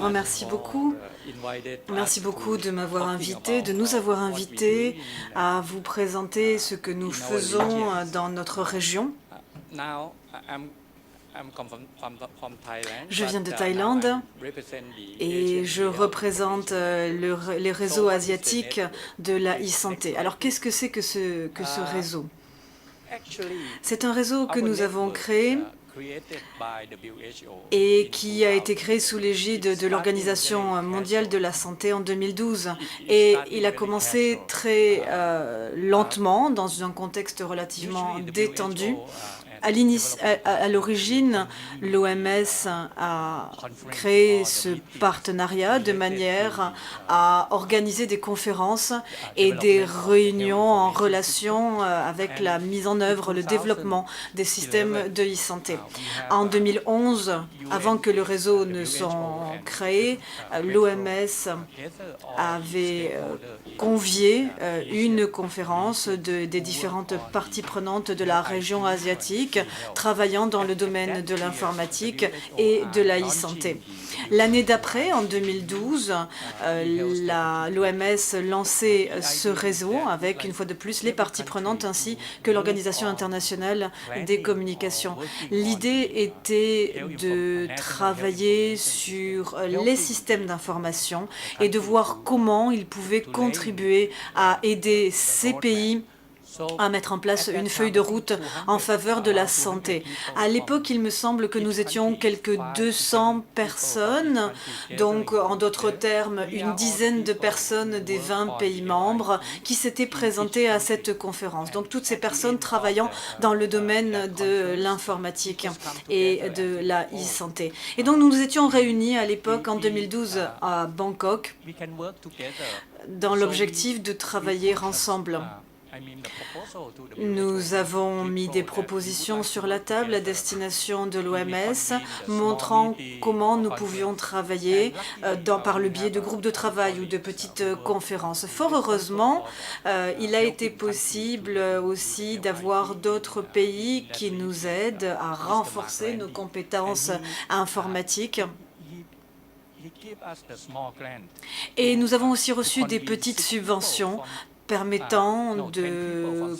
remercie beaucoup. Merci beaucoup de m'avoir invité, de nous avoir invités à vous présenter ce que nous faisons dans notre région. Je viens de Thaïlande et je représente les réseaux asiatiques de la e-santé. Alors, qu'est-ce que c'est que ce réseau? C'est un réseau que nous avons créé et qui a été créé sous l'égide de l'Organisation mondiale de la santé en 2012. Et il a commencé très lentement, dans un contexte relativement détendu. À l'origine, l'OMS a créé ce partenariat de manière à organiser des conférences et des réunions en relation avec la mise en œuvre, le développement des systèmes de e-santé. En 2011, avant que le réseau ne soit créé, l'OMS avait convié une conférence des différentes parties prenantes de la région asiatique travaillant dans le domaine de l'informatique et de la e-santé. L'année d'après, en 2012, l'OMS lançait ce réseau avec, une fois de plus, les parties prenantes ainsi que l'Organisation internationale des communications. L'idée était de travailler sur les systèmes d'information et de voir comment ils pouvaient contribuer à aider ces pays à mettre en place une feuille de route en faveur de la santé. À l'époque, il me semble que nous étions quelques 200 personnes, donc en d'autres termes, une dizaine de personnes des 20 pays membres qui s'étaient présentées à cette conférence. Donc toutes ces personnes travaillant dans le domaine de l'informatique et de la e-santé. Et donc nous nous étions réunis à l'époque en 2012 à Bangkok dans l'objectif de travailler ensemble. Nous avons mis des propositions sur la table à destination de l'OMS, montrant comment nous pouvions travailler par le biais de groupes de travail ou de petites conférences. Fort heureusement, il a été possible aussi d'avoir d'autres pays qui nous aident à renforcer nos compétences informatiques. Et nous avons aussi reçu des petites subventions permettant de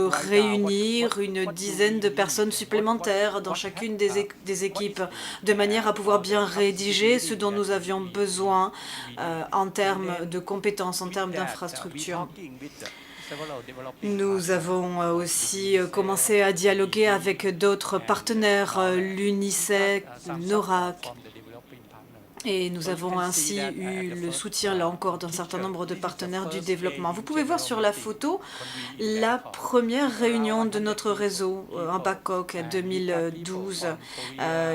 réunir une dizaine de personnes supplémentaires dans chacune des équipes, de manière à pouvoir bien rédiger ce dont nous avions besoin en termes de compétences, en termes d'infrastructures. Nous avons aussi commencé à dialoguer avec d'autres partenaires, l'UNICEF, NORAC, et nous avons ainsi eu le soutien, là encore, d'un certain nombre de partenaires du développement. Vous pouvez voir sur la photo la première réunion de notre réseau en Bangkok en 2012.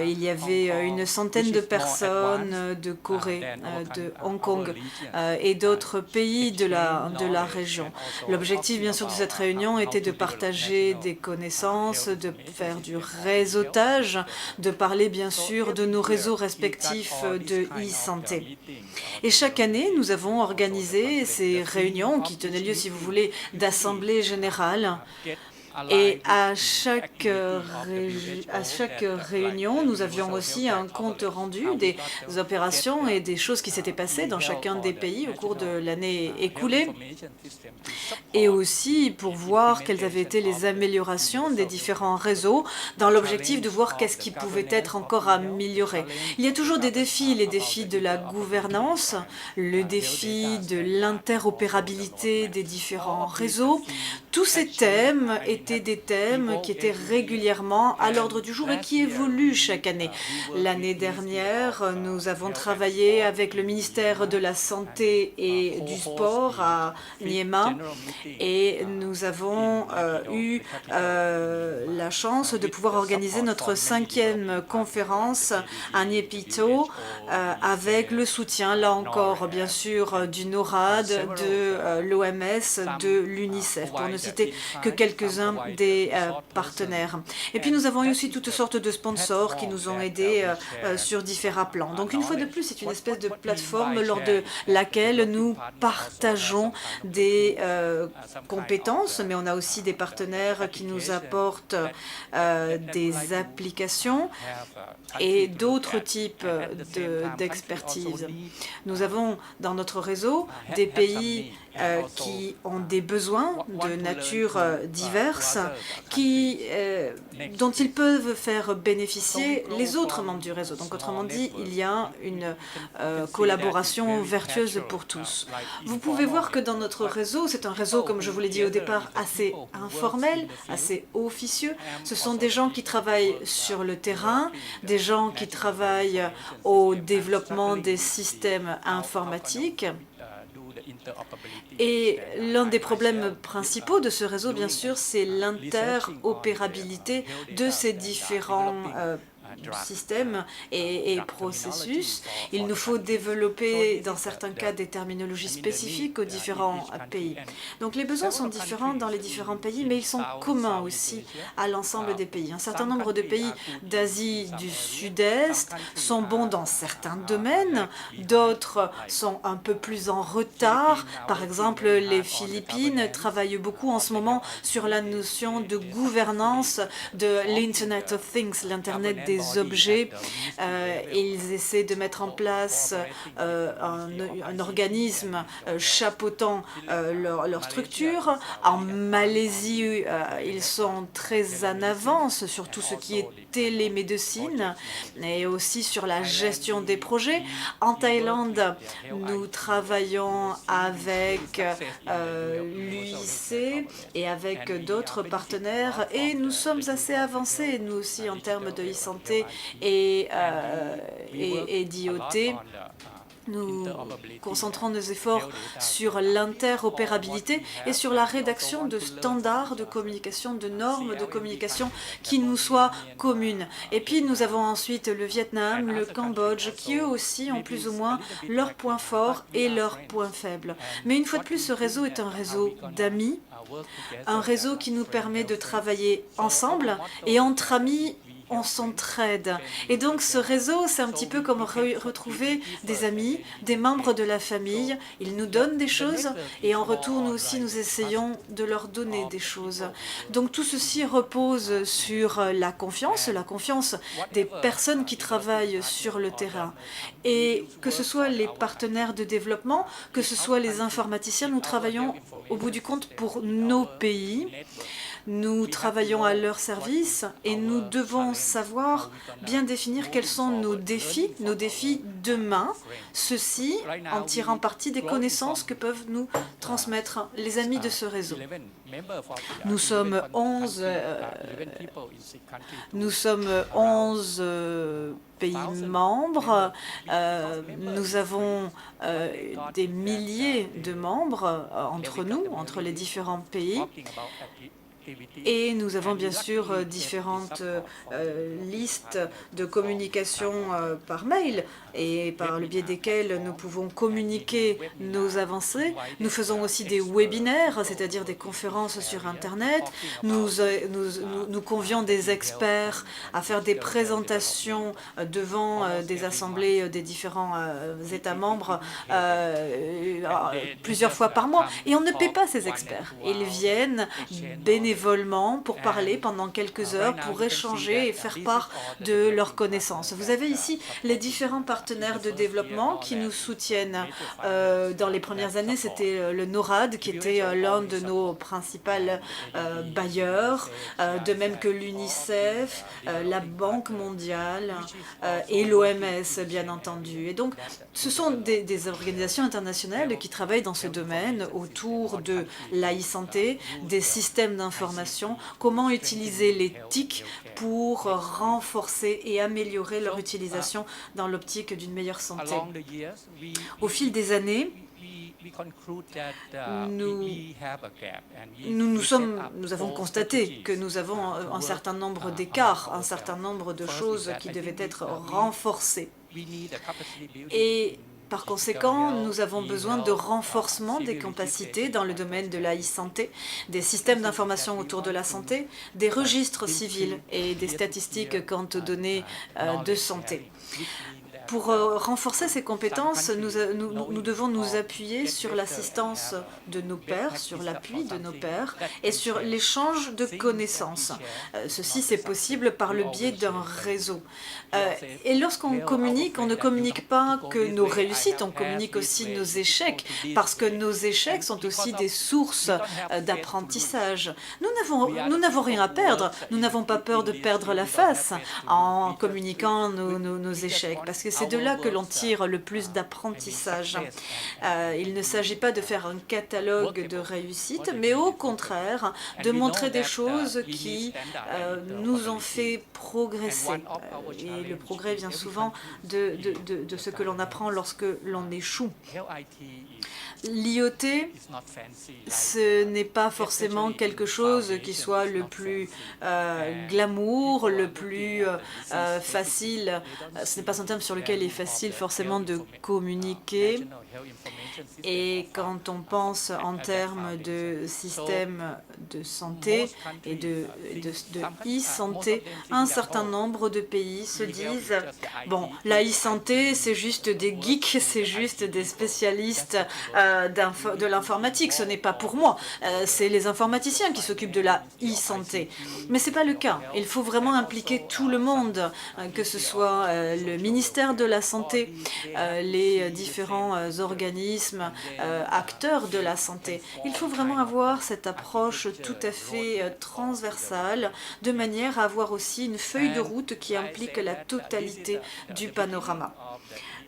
Il y avait une centaine de personnes de Corée, de Hong Kong et d'autres pays de la région. L'objectif, bien sûr, de cette réunion était de partager des connaissances, de faire du réseautage, de parler, bien sûr, de nos réseaux respectifs de e-santé. Et chaque année, nous avons organisé ces réunions qui tenaient lieu, si vous voulez, d'assemblée générale. Et à chaque réunion, nous avions aussi un compte rendu des opérations et des choses qui s'étaient passées dans chacun des pays au cours de l'année écoulée, et aussi pour voir quelles avaient été les améliorations des différents réseaux dans l'objectif de voir qu'est-ce qui pouvait être encore amélioré. Il y a toujours des défis, les défis de la gouvernance, le défi de l'interopérabilité des différents réseaux. Tous ces thèmes étaient des thèmes qui étaient régulièrement à l'ordre du jour et qui évoluent chaque année. L'année dernière, nous avons travaillé avec le ministère de la Santé et du Sport à Niema et nous avons eu la chance de pouvoir organiser notre 5e conférence à Niepito avec le soutien, là encore, bien sûr, du NORAD, de l'OMS, de l'UNICEF, pour ne citer que quelques-uns soutien des partenaires. Et puis nous avons eu aussi toutes sortes de sponsors qui nous ont aidés sur différents plans. Donc une fois de plus, c'est une espèce de plateforme lors de laquelle nous partageons des compétences, mais on a aussi des partenaires qui nous apportent des applications et d'autres types d'expertise. Nous avons dans notre réseau des pays qui ont des besoins de nature diverses, dont ils peuvent faire bénéficier les autres membres du réseau. Donc autrement dit, il y a une collaboration vertueuse pour tous. Vous pouvez voir que dans notre réseau, c'est un réseau, comme je vous l'ai dit au départ, assez informel, assez officieux. Ce sont des gens qui travaillent sur le terrain, des gens qui travaillent au développement des systèmes informatiques. Et l'un des problèmes principaux de ce réseau, bien sûr, c'est l'interopérabilité de ces différents systèmes et processus. Il nous faut développer, dans certains cas, des terminologies spécifiques aux différents pays. Donc les besoins sont différents dans les différents pays, mais ils sont communs aussi à l'ensemble des pays. Un certain nombre de pays d'Asie du Sud-Est sont bons dans certains domaines, d'autres sont un peu plus en retard. Par exemple, les Philippines travaillent beaucoup en ce moment sur la notion de gouvernance de l'Internet of Things, l'Internet des objets. Ils essaient de mettre en place un organisme chapeautant leur structure. En Malaisie, ils sont très en avance sur tout ce qui est télémédecine et aussi sur la gestion des projets. En Thaïlande, nous travaillons avec l'UIC et avec d'autres partenaires et nous sommes assez avancés, nous aussi, en termes de e-santé et d'IoT. Nous concentrons nos efforts sur l'interopérabilité et sur la rédaction de standards de communication, de normes de communication qui nous soient communes. Et puis nous avons ensuite le Vietnam, le Cambodge, qui eux aussi ont plus ou moins leurs points forts et leurs points faibles. Mais une fois de plus, ce réseau est un réseau d'amis, un réseau qui nous permet de travailler ensemble et entre amis, on s'entraide. Et donc ce réseau, c'est un petit peu comme retrouver des amis, des membres de la famille. Ils nous donnent des choses et en retour, nous aussi, nous essayons de leur donner des choses. Donc tout ceci repose sur la confiance des personnes qui travaillent sur le terrain. Et que ce soit les partenaires de développement, que ce soit les informaticiens, nous travaillons au bout du compte pour nos pays. Nous travaillons à leur service et nous devons savoir bien définir quels sont nos défis demain, ceci en tirant parti des connaissances que peuvent nous transmettre les amis de ce réseau. Nous sommes 11 pays membres, nous avons des milliers de membres entre nous, entre les différents pays. Et nous avons bien sûr différentes listes de communication par mail et par le biais desquelles nous pouvons communiquer nos avancées. Nous faisons aussi des webinaires, c'est-à-dire des conférences sur Internet. Nous convions des experts à faire des présentations devant des assemblées des différents États membres plusieurs fois par mois. Et on ne paie pas ces experts. Ils viennent bénévolement pour parler pendant quelques heures, pour échanger et faire part de leurs connaissances. Vous avez ici les différents partenaires de développement qui nous soutiennent. Dans les premières années, c'était le NORAD qui était l'un de nos principaux bailleurs, de même que l'UNICEF, la Banque mondiale et l'OMS, bien entendu. Et donc, ce sont des organisations internationales qui travaillent dans ce domaine autour de la e-santé, des systèmes d'information, comment utiliser les TIC pour renforcer et améliorer leur utilisation dans l'optique d'une meilleure santé. Au fil des années, nous avons constaté que nous avons un certain nombre d'écarts, un certain nombre de choses qui devaient être renforcées. Et Par conséquent, nous avons besoin de renforcement des capacités dans le domaine de la e-santé, des systèmes d'information autour de la santé, des registres civils et des statistiques quant aux données de santé. Pour renforcer ces compétences, nous devons nous appuyer sur l'assistance de nos pairs, sur l'appui de nos pairs et sur l'échange de connaissances. Ceci, c'est possible par le biais d'un réseau. Et lorsqu'on communique, on ne communique pas que nos réussites, on communique aussi nos échecs, parce que nos échecs sont aussi des sources d'apprentissage. Nous n'avons rien à perdre, nous n'avons pas peur de perdre la face en communiquant nos échecs, parce que c'est de là que l'on tire le plus d'apprentissage. Il ne s'agit pas de faire un catalogue de réussites, mais au contraire, de montrer des choses qui nous ont fait progresser. Et le progrès vient souvent de ce que l'on apprend lorsque l'on échoue. L'IoT, ce n'est pas forcément quelque chose qui soit le plus glamour, le plus facile. Ce n'est pas un thème sur lequel il est facile forcément de communiquer. Et quand on pense en termes de système de santé et de e-santé, un certain nombre de pays se disent « Bon, la e-santé, c'est juste des geeks, c'est juste des spécialistes de l'informatique, ce n'est pas pour moi, c'est les informaticiens qui s'occupent de la e-santé. » Mais ce n'est pas le cas. Il faut vraiment impliquer tout le monde, que ce soit le ministère de la Santé, les différents organismes, acteurs de la santé. Il faut vraiment avoir cette approche tout à fait transversale, de manière à avoir aussi une feuille de route qui implique la totalité du panorama.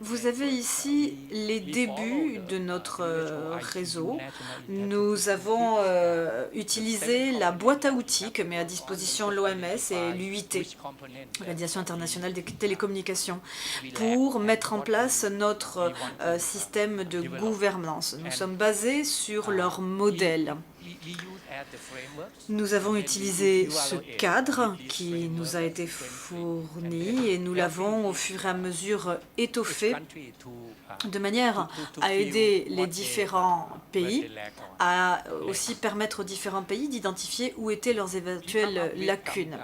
Vous avez ici les débuts de notre réseau. Nous avons utilisé la boîte à outils que met à disposition l'OMS et l'UIT, l'Organisation internationale des télécommunications, pour mettre en place notre système de gouvernance. Nous sommes basés sur leur modèle. Nous avons utilisé ce cadre qui nous a été fourni et nous l'avons au fur et à mesure étoffé de manière à aider les différents pays, à aussi permettre aux différents pays d'identifier où étaient leurs éventuelles lacunes.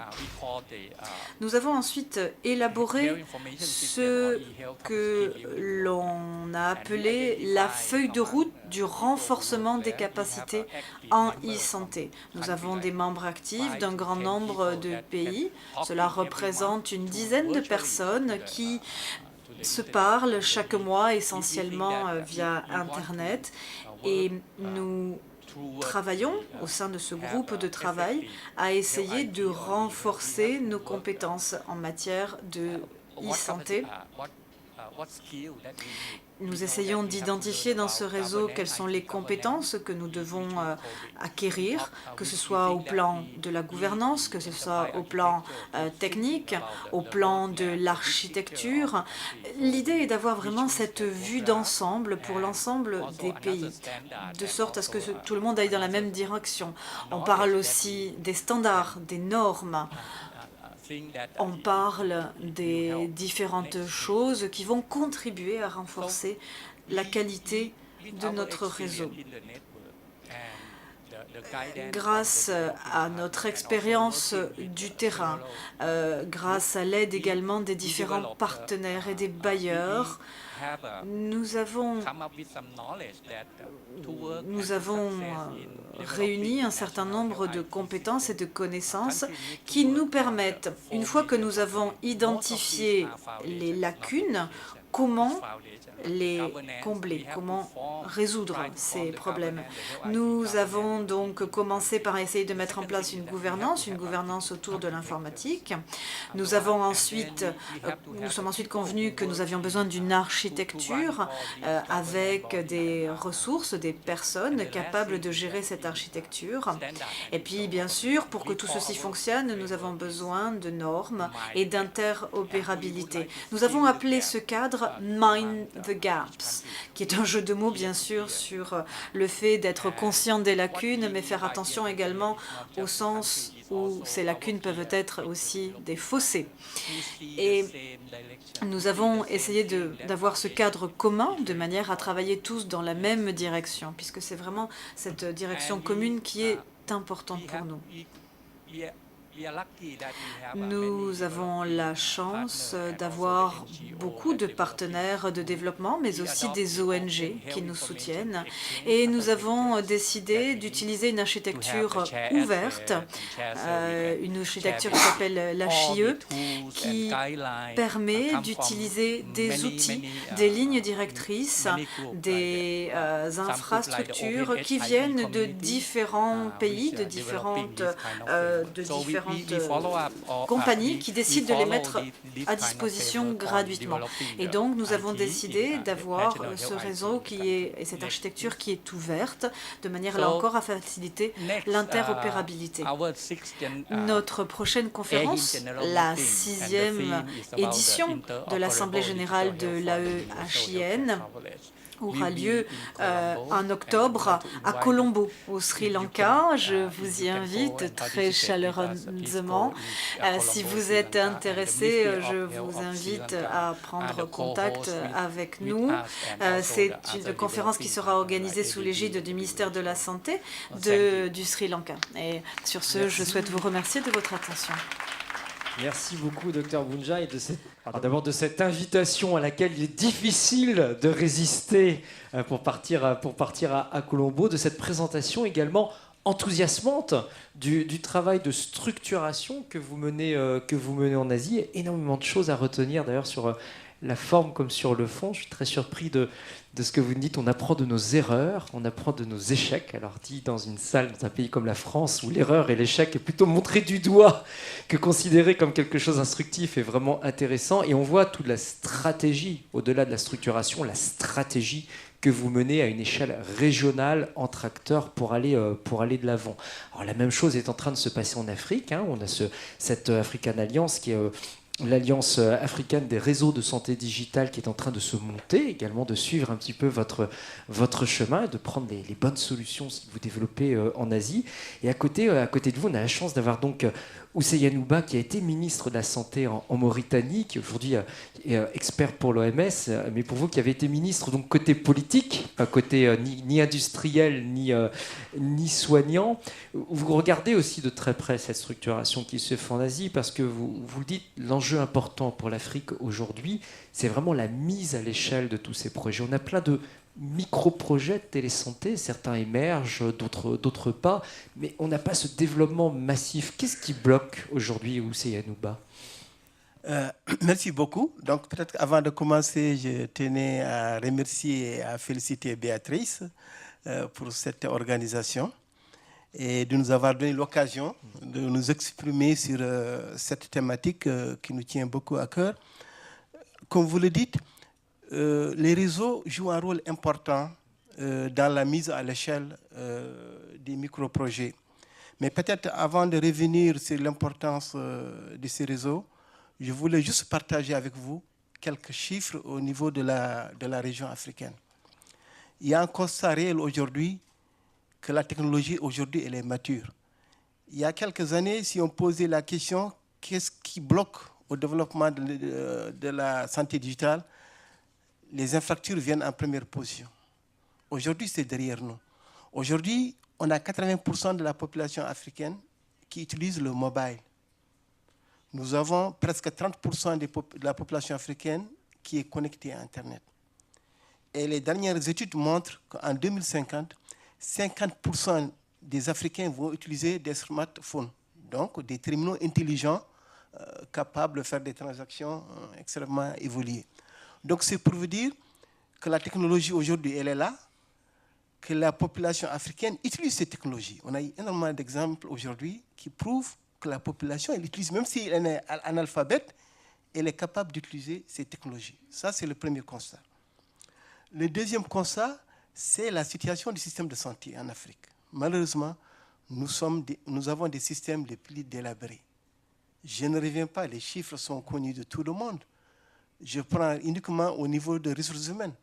Nous avons ensuite élaboré ce que l'on a appelé la feuille de route du renforcement des capacités en e-santé. Nous avons des membres actifs d'un grand nombre de pays. Cela représente une dizaine de personnes qui se parlent chaque mois essentiellement via Internet et nous travaillons au sein de ce groupe de travail à essayer de renforcer nos compétences en matière de e-santé. Nous essayons d'identifier dans ce réseau quelles sont les compétences que nous devons acquérir, que ce soit au plan de la gouvernance, que ce soit au plan technique, au plan de l'architecture. L'idée est d'avoir vraiment cette vue d'ensemble pour l'ensemble des pays, de sorte à ce que tout le monde aille dans la même direction. On parle aussi des standards, des normes. On parle des différentes choses qui vont contribuer à renforcer la qualité de notre réseau. Grâce à notre expérience du terrain, grâce à l'aide également des différents partenaires et des bailleurs, nous avons réuni un certain nombre de compétences et de connaissances qui nous permettent, une fois que nous avons identifié les lacunes, comment les combler, comment résoudre ces problèmes. Nous avons donc commencé par essayer de mettre en place une gouvernance autour de l'informatique. Nous sommes ensuite convenus que nous avions besoin d'une architecture avec des ressources, des personnes capables de gérer cette architecture. Et puis, bien sûr, pour que tout ceci fonctionne, nous avons besoin de normes et d'interopérabilité. Nous avons appelé ce cadre cadre, Mind the Gaps, qui est un jeu de mots bien sûr sur le fait d'être conscient des lacunes, mais faire attention également au sens où ces lacunes peuvent être aussi des fossés. Et nous avons essayé d'avoir ce cadre commun de manière à travailler tous dans la même direction, puisque c'est vraiment cette direction commune qui est importante pour nous. Nous avons la chance d'avoir beaucoup de partenaires de développement, mais aussi des ONG qui nous soutiennent. Et nous avons décidé d'utiliser une architecture ouverte, une architecture qui s'appelle l'HIE, qui permet d'utiliser des outils, des lignes directrices, des infrastructures qui viennent de différents pays, de différentes compagnies qui décident de les mettre à disposition gratuitement. Et donc, nous avons décidé d'avoir ce réseau et cette architecture qui est ouverte, de manière là encore à faciliter l'interopérabilité. Notre prochaine conférence, la 6e édition de l'Assemblée générale de l'AEHIN, aura lieu en octobre à Colombo, au Sri Lanka. Je vous y invite très chaleureusement. Si vous êtes intéressé, je vous invite à prendre contact avec nous. C'est une conférence qui sera organisée sous l'égide du ministère de la Santé du Sri Lanka. Et sur ce, je souhaite vous remercier de votre attention. Merci beaucoup, Dr Bounja, et d'abord de cette invitation à laquelle il est difficile de résister pour partir à Colombo, de cette présentation également enthousiasmante du travail de structuration que vous menez en Asie. Il y a énormément de choses à retenir d'ailleurs sur la forme comme sur le fond. Je suis très surpris de ce que vous dites. On apprend de nos erreurs, on apprend de nos échecs. Alors dit dans une salle, dans un pays comme la France, où l'erreur et l'échec est plutôt montré du doigt que considéré comme quelque chose d'instructif et vraiment intéressant. Et on voit toute la stratégie, au-delà de la structuration, la stratégie que vous menez à une échelle régionale entre acteurs pour aller de l'avant. Alors la même chose est en train de se passer en Afrique. On a cette African Alliance qui est l'Alliance africaine des réseaux de santé digitale qui est en train de se monter, également de suivre un petit peu votre chemin et de prendre les bonnes solutions que vous développez en Asie. Et à côté de vous, on a la chance d'avoir donc Ousseyn Yanouba, qui a été ministre de la Santé en Mauritanie, qui aujourd'hui est expert pour l'OMS, mais pour vous qui avez été ministre, donc côté politique, côté ni industriel ni soignant, vous regardez aussi de très près cette structuration qui se fait en Asie, parce que vous le dites, l'enjeu important pour l'Afrique aujourd'hui, c'est vraiment la mise à l'échelle de tous ces projets. On a plein de micro-projets de télésanté, certains émergent, d'autres pas, mais on n'a pas ce développement massif. Qu'est-ce qui bloque aujourd'hui, Ousseyn Yanouba? Merci beaucoup. Donc peut-être avant de commencer, je tenais à remercier et à féliciter Béatrice pour cette organisation et de nous avoir donné l'occasion de nous exprimer sur cette thématique qui nous tient beaucoup à cœur. Comme vous le dites, les réseaux jouent un rôle important dans la mise à l'échelle des micro-projets. Mais peut-être avant de revenir sur l'importance de ces réseaux, je voulais juste partager avec vous quelques chiffres au niveau de la région africaine. Il y a un constat réel aujourd'hui que la technologie aujourd'hui elle est mature. Il y a quelques années, si on posait la question qu'est-ce qui bloque au développement de la santé digitale, les infrastructures viennent en première position. Aujourd'hui, c'est derrière nous. Aujourd'hui, on a 80% de la population africaine qui utilise le mobile. Nous avons presque 30% de la population africaine qui est connectée à Internet. Et les dernières études montrent qu'en 2050, 50% des Africains vont utiliser des smartphones, donc des terminaux intelligents capables de faire des transactions extrêmement évoluées. Donc c'est pour vous dire que la technologie aujourd'hui, elle est là, que la population africaine utilise ces technologies. On a eu énormément d'exemples aujourd'hui qui prouvent que la population, elle utilise, même si elle est analphabète, elle est capable d'utiliser ces technologies. Ça, c'est le premier constat. Le deuxième constat, c'est la situation du système de santé en Afrique. Malheureusement, nous avons des systèmes les plus délabrés. Je ne reviens pas, les chiffres sont connus de tout le monde. Je prends uniquement au niveau des ressources humaines.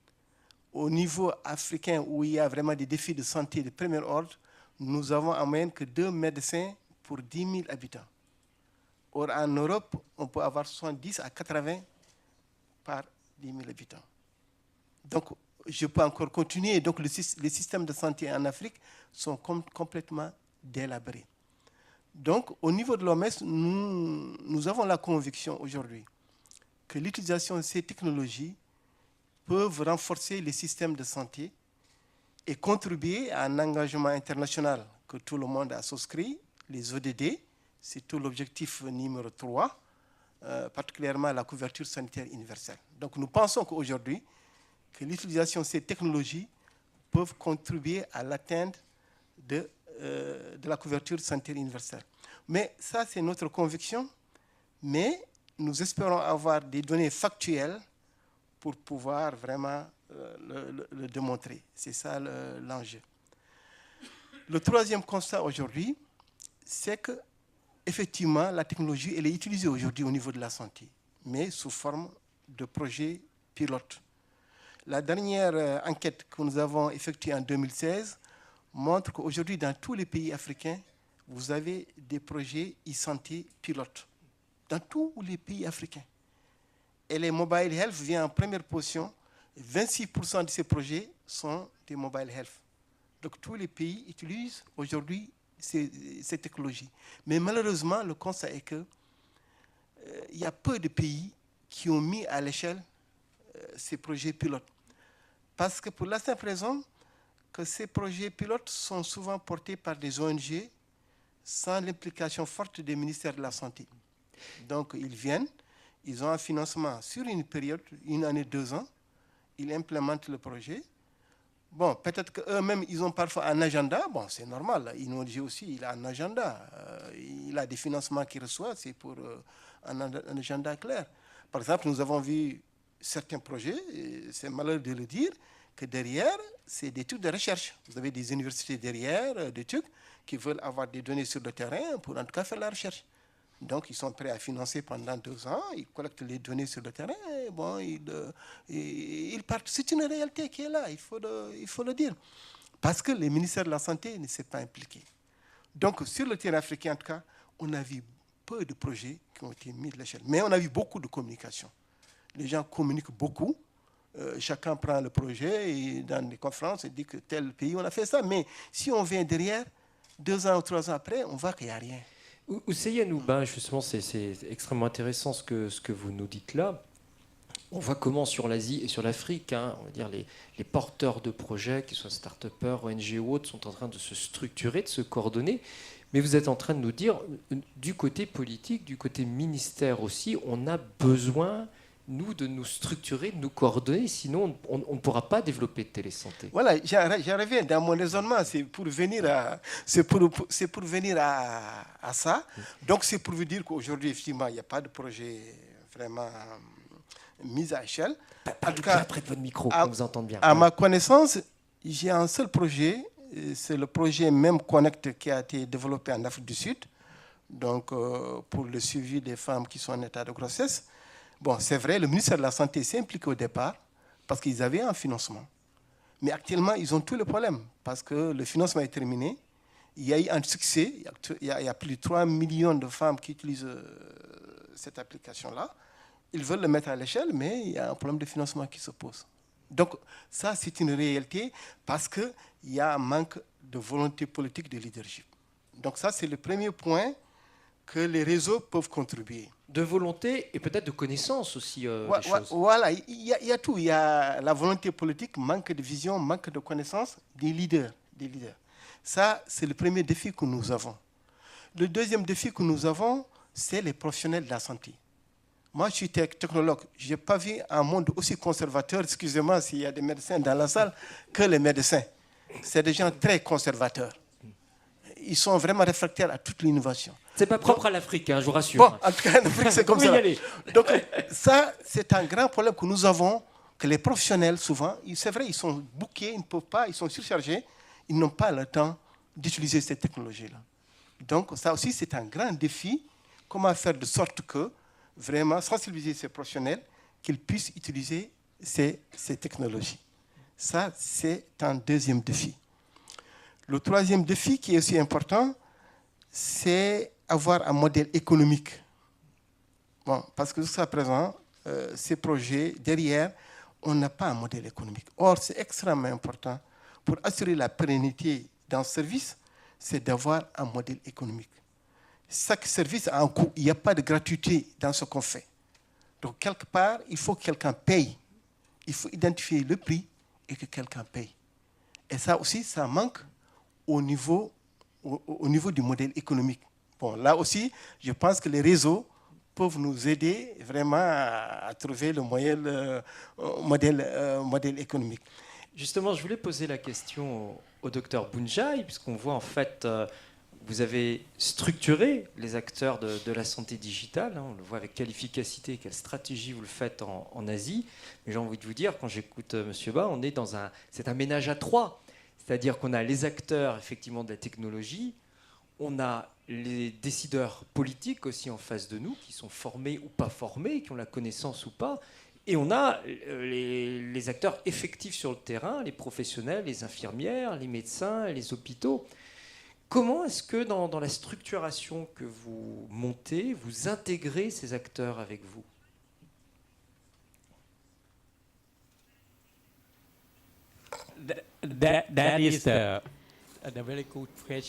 Au niveau africain, où il y a vraiment des défis de santé de premier ordre, nous avons en moyenne que 2 médecins pour 10 000 habitants. Or, en Europe, on peut avoir 70 à 80 par 10 000 habitants. Donc, je peux encore continuer. Donc, les systèmes de santé en Afrique sont complètement délabrés. Donc, au niveau de l'OMS, nous avons la conviction aujourd'hui que l'utilisation de ces technologies peuvent renforcer les systèmes de santé et contribuer à un engagement international que tout le monde a souscrit, les ODD, c'est tout l'objectif numéro 3, particulièrement la couverture sanitaire universelle. Donc nous pensons qu'aujourd'hui, que l'utilisation de ces technologies peuvent contribuer à l'atteinte de la couverture sanitaire universelle. Mais ça, c'est notre conviction, mais nous espérons avoir des données factuelles pour pouvoir vraiment le démontrer. C'est ça l'enjeu. Le troisième constat aujourd'hui, c'est que effectivement, la technologie, elle est utilisée aujourd'hui au niveau de la santé, mais sous forme de projets pilotes. La dernière enquête que nous avons effectuée en 2016 montre qu'aujourd'hui, dans tous les pays africains, vous avez des projets e-santé pilotes. Dans tous les pays africains. Et les mobile health viennent en première position. 26% de ces projets sont des mobile health. Donc tous les pays utilisent aujourd'hui ces technologies. Mais malheureusement, le constat est qu'il y a peu de pays qui ont mis à l'échelle ces projets pilotes. Parce que pour la simple raison que ces projets pilotes sont souvent portés par des ONG sans l'implication forte des ministères de la Santé. Donc ils viennent, ils ont un financement sur une période, 1 année, 2 ans, ils implémentent le projet. Bon, peut-être qu'eux-mêmes, ils ont parfois un agenda. Bon, c'est normal. INOG aussi, il a un agenda. Il a des financements qu'il reçoit. C'est pour un agenda clair. Par exemple, nous avons vu certains projets, c'est malheureux de le dire, que derrière, c'est des trucs de recherche. Vous avez des universités derrière, des trucs qui veulent avoir des données sur le terrain pour en tout cas faire la recherche. Donc, ils sont prêts à financer pendant 2 ans, ils collectent les données sur le terrain, et bon, ils partent. C'est une réalité qui est là, il faut le dire. Parce que les ministères de la Santé ne s'est pas impliqués. Donc, sur le terrain africain, en tout cas, on a vu peu de projets qui ont été mis à l'échelle. Mais on a vu beaucoup de communication. Les gens communiquent beaucoup. Chacun prend le projet et dans les conférences et dit que tel pays, on a fait ça. Mais si on vient derrière, 2 ans ou 3 ans après, on voit qu'il n'y a rien. Ousseye Anouba, justement, c'est extrêmement intéressant ce que vous nous dites là. On voit comment sur l'Asie et sur l'Afrique, on va dire les porteurs de projets, qu'ils soient start-upers, ONG ou autres, sont en train de se structurer, de se coordonner. Mais vous êtes en train de nous dire, du côté politique, du côté ministère aussi, on a besoin, nous, de nous structurer, de nous coordonner, sinon on ne pourra pas développer de télésanté. Voilà, j'en reviens dans mon raisonnement, c'est pour venir à ça. Donc c'est pour vous dire qu'aujourd'hui, effectivement, il n'y a pas de projet vraiment mis à échelle. En tout cas, près de votre micro, qu'on vous entende bien. À ma connaissance, j'ai un seul projet, c'est le projet Même Connect qui a été développé en Afrique du Sud, donc pour le suivi des femmes qui sont en état de grossesse. Bon, c'est vrai, le ministère de la Santé s'est impliqué au départ parce qu'ils avaient un financement. Mais actuellement, ils ont tous les problèmes parce que le financement est terminé. Il y a eu un succès. Il y a plus de 3 millions de femmes qui utilisent cette application-là. Ils veulent le mettre à l'échelle, mais il y a un problème de financement qui se pose. Donc, ça, c'est une réalité parce qu'il y a un manque de volonté politique de leadership. Donc, ça, c'est le premier point que les réseaux peuvent contribuer. De volonté et peut-être de connaissance aussi des choses. Voilà, il y a tout. Il y a la volonté politique, manque de vision, manque de connaissance des leaders. Ça, c'est le premier défi que nous avons. Le deuxième défi que nous avons, c'est les professionnels de la santé. Moi, je suis technologue. Je n'ai pas vu un monde aussi conservateur, excusez-moi s'il y a des médecins dans la salle, que les médecins. C'est des gens très conservateurs. Ils sont vraiment réfractaires à toute l'innovation. Ce n'est pas propre à l'Afrique, je vous rassure. Bon, en tout cas, en Afrique, c'est comme ça. Donc, ça, c'est un grand problème que nous avons, que les professionnels, souvent, c'est vrai, ils sont bookés, ils ne peuvent pas, ils sont surchargés, ils n'ont pas le temps d'utiliser cette technologie-là. Donc, ça aussi, c'est un grand défi. Comment faire de sorte que, vraiment, sensibiliser ces professionnels qu'ils puissent utiliser ces technologies. Ça, c'est un deuxième défi. Le troisième défi qui est aussi important, c'est avoir un modèle économique. Bon, parce que jusqu'à présent, ces projets, derrière, on n'a pas un modèle économique. Or, c'est extrêmement important pour assurer la pérennité d'un service, c'est d'avoir un modèle économique. Chaque service a un coût. Il n'y a pas de gratuité dans ce qu'on fait. Donc, quelque part, il faut que quelqu'un paye. Il faut identifier le prix et que quelqu'un paye. Et ça aussi, ça manque au niveau du modèle économique. Bon, là aussi, je pense que les réseaux peuvent nous aider vraiment à trouver le modèle économique. Justement, je voulais poser la question au docteur Bounjaï, puisqu'on voit en fait, vous avez structuré les acteurs de la santé digitale, hein, on le voit avec quelle efficacité, quelle stratégie vous le faites en Asie. Mais j'ai envie de vous dire, quand j'écoute M. Ba, on est c'est un ménage à trois. C'est-à-dire qu'on a les acteurs effectivement de la technologie, on a les décideurs politiques aussi en face de nous, qui sont formés ou pas formés, qui ont la connaissance ou pas, et on a les acteurs effectifs sur le terrain, les professionnels, les infirmières, les médecins, les hôpitaux. Comment est-ce que dans la structuration que vous montez, vous intégrez ces acteurs avec vous ?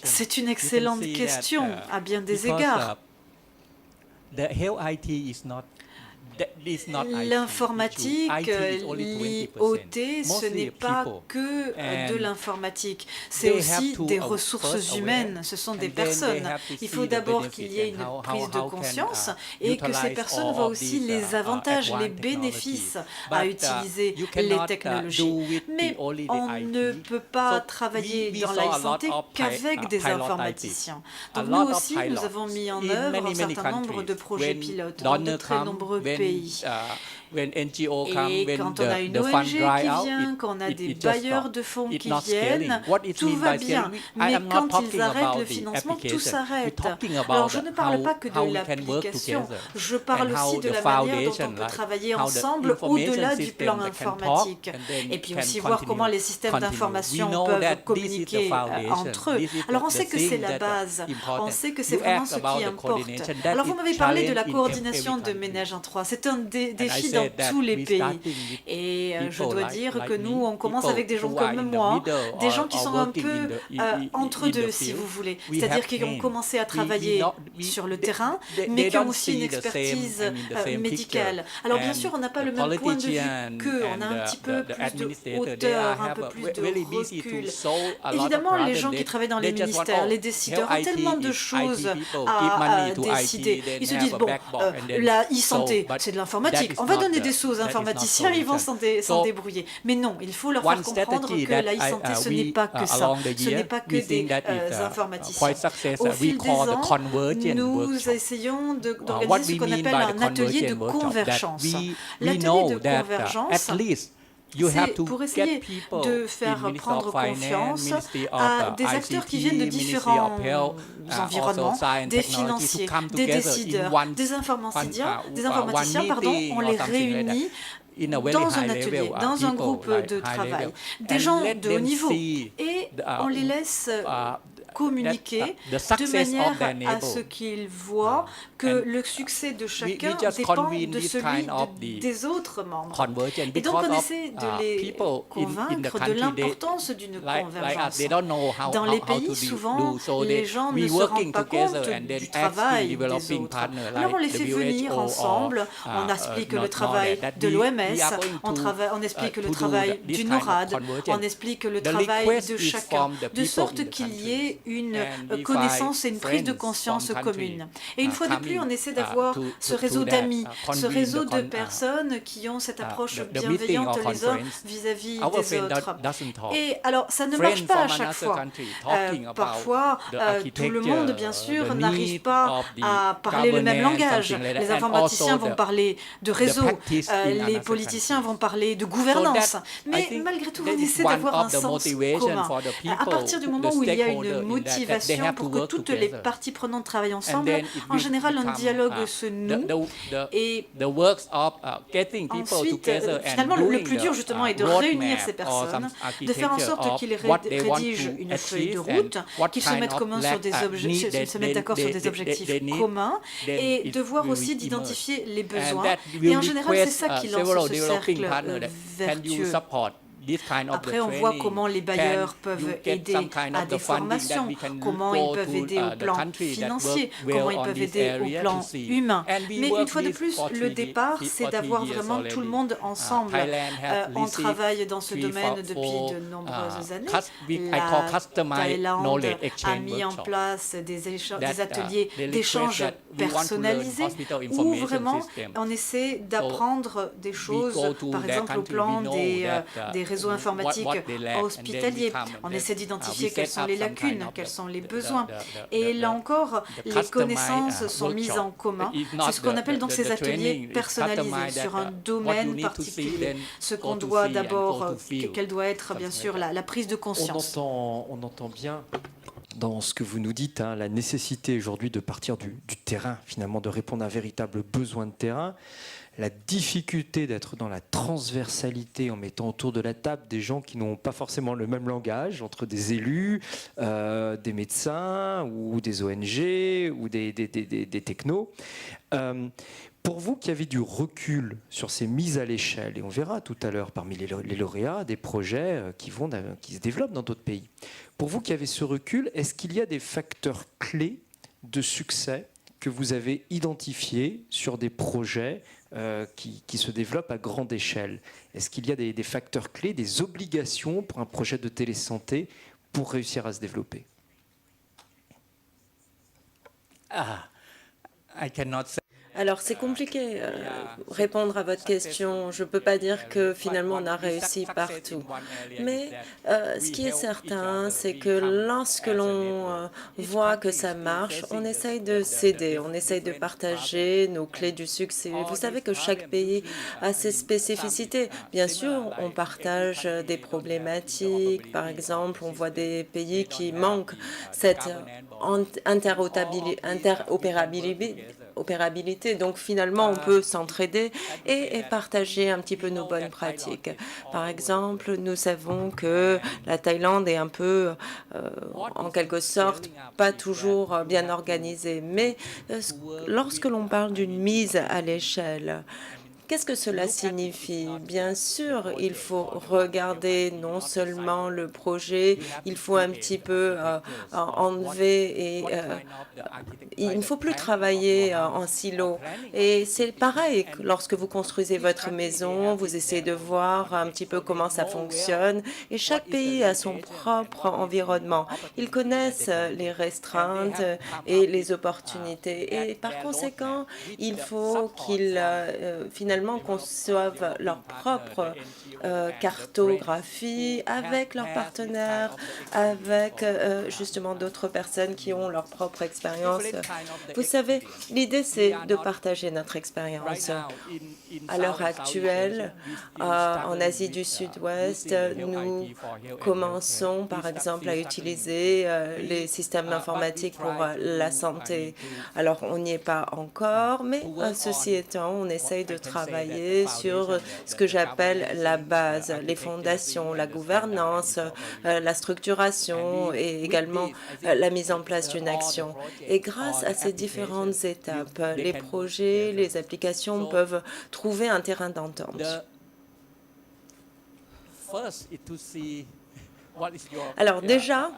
C'est une excellente question à bien des égards. L'informatique, l'IoT, ce n'est pas que de l'informatique, c'est aussi des ressources humaines, ce sont des personnes. Il faut d'abord qu'il y ait une prise de conscience et que ces personnes voient aussi les avantages, les bénéfices à utiliser les technologies. Mais on ne peut pas travailler dans la santé qu'avec des informaticiens. Donc nous aussi, nous avons mis en œuvre un certain nombre de projets pilotes dans de très nombreux pays. Et quand on a une ONG qui vient, quand on a des bailleurs de fonds qui viennent, tout va bien. Mais quand ils arrêtent le financement, tout s'arrête. Alors je ne parle pas que de l'application, je parle aussi de la manière dont on peut travailler ensemble au-delà du plan informatique. Et puis aussi voir comment les systèmes d'information peuvent communiquer entre eux. Alors on sait que c'est la base, on sait que c'est vraiment ce qui importe. Alors vous m'avez parlé de la coordination de ménage en trois. C'est un défi dans tous les pays. Et je dois dire que nous, on commence avec des gens comme moi, des gens qui sont un peu entre deux, si vous voulez. C'est-à-dire qui ont commencé à travailler sur le terrain, mais qui ont aussi une expertise médicale. Alors bien sûr, on n'a pas le même point de vue qu'eux. On a un petit peu plus de hauteur, un peu plus de recul. Évidemment, les gens qui travaillent dans les ministères, les décideurs ont tellement de choses à décider. Ils se disent, bon, la e-santé, c'est de l'informatique. On va donner des sous aux informaticiens, ils vont s'en débrouiller. Mais non, il faut leur faire comprendre que la e-santé, ce n'est pas que ça. Ce n'est pas que des informaticiens. Au fil des ans, nous essayons d'organiser ce qu'on appelle un atelier de convergence. L'atelier de convergence, c'est pour essayer de faire prendre confiance à des acteurs qui viennent de différents environnements, des financiers, des décideurs, des informaticiens, on les réunit dans un atelier, dans un groupe de travail, des gens de haut niveau, et on les laisse communiquer de manière à ce qu'ils voient que le succès de chacun dépend de celui des autres membres. Et donc on essaie de les convaincre de l'importance d'une convergence. Dans les pays, souvent, les gens ne se rendent pas compte du travail des autres. Alors on les fait venir ensemble, on explique le travail de l'OMS, on explique le travail du NORAD, on explique le travail de chacun, de sorte qu'il y ait une connaissance et une prise de conscience commune. Et une fois de plus, on essaie d'avoir ce réseau d'amis, ce réseau de personnes qui ont cette approche bienveillante les uns vis-à-vis des autres. Et alors, ça ne marche pas à chaque fois. Parfois, tout le monde, bien sûr, n'arrive pas à parler le même langage. Les informaticiens vont parler de réseau, les politiciens vont parler de gouvernance. Mais malgré tout, on essaie d'avoir un sens commun. À partir du moment où il y a une motivation pour que toutes les parties prenantes travaillent ensemble. En général, un dialogue se noue et ensuite, finalement, le plus dur justement est de réunir ces personnes, de faire en sorte qu'ils rédigent une feuille de route, qu'ils se mettent d'accord sur des objectifs communs et de voir aussi d'identifier les besoins. Et en général, c'est ça qui lance ce cercle vertueux. Après, on voit comment les bailleurs peuvent aider à des formations, comment ils peuvent aider au plan financier, comment ils peuvent aider au plan humain. Mais une fois de plus, le départ, c'est d'avoir vraiment tout le monde ensemble. On travaille dans ce domaine depuis de nombreuses années. La Thaïlande a mis en place des ateliers d'échange personnalisés où vraiment on essaie d'apprendre des choses, par exemple au plan des réseaux informatiques hospitaliers. On essaie d'identifier quelles sont les lacunes, quels sont les besoins. Et là encore, les connaissances sont mises en commun. C'est ce qu'on appelle donc ces ateliers personnalisés sur un domaine particulier. Ce qu'on doit d'abord, quelle doit être bien sûr la prise de conscience. On entend bien dans ce que vous nous dites, la nécessité aujourd'hui de partir du terrain, finalement, de répondre à un véritable besoin de terrain. La difficulté d'être dans la transversalité en mettant autour de la table des gens qui n'ont pas forcément le même langage, entre des élus, des médecins ou des ONG ou des technos. Pour vous qui avez du recul sur ces mises à l'échelle, et on verra tout à l'heure parmi les lauréats des projets qui se développent dans d'autres pays, pour vous qui avez ce recul, est-ce qu'il y a des facteurs clés de succès que vous avez identifiés sur des projets qui se développent à grande échelle? Est-ce qu'il y a des facteurs clés, des obligations pour un projet de télésanté pour réussir à se développer? Alors, c'est compliqué répondre à votre question. Je ne peux pas dire que finalement on a réussi partout. Mais ce qui est certain, c'est que lorsque l'on voit que ça marche, on essaye de s'aider, on essaye de partager nos clés du succès. Vous savez que chaque pays a ses spécificités. Bien sûr, on partage des problématiques. Par exemple, on voit des pays qui manquent cette interopérabilité. Donc finalement, on peut s'entraider et partager un petit peu nos bonnes pratiques. Par exemple, nous savons que la Thaïlande est un peu, en quelque sorte, pas toujours bien organisée. Mais lorsque l'on parle d'une mise à l'échelle, qu'est-ce que cela signifie? Bien sûr, il faut regarder non seulement le projet, il faut un petit peu enlever et il ne faut plus travailler en silo. Et c'est pareil, lorsque vous construisez votre maison, vous essayez de voir un petit peu comment ça fonctionne. Et chaque pays a son propre environnement. Ils connaissent les restreintes et les opportunités. Et par conséquent, il faut qu'ils finalement conçoivent leur propre cartographie avec leurs partenaires, avec justement d'autres personnes qui ont leur propre expérience. Vous savez, l'idée c'est de partager notre expérience. À l'heure actuelle, en Asie du Sud-Ouest, nous commençons par exemple à utiliser les systèmes informatiques pour la santé. Alors on n'y est pas encore, mais ceci étant, on essaye de travailler sur ce que j'appelle la base, les fondations, la gouvernance, la structuration et également la mise en place d'une action. Et grâce à ces différentes étapes, les projets, les applications peuvent trouver un terrain d'entente. Alors déjà,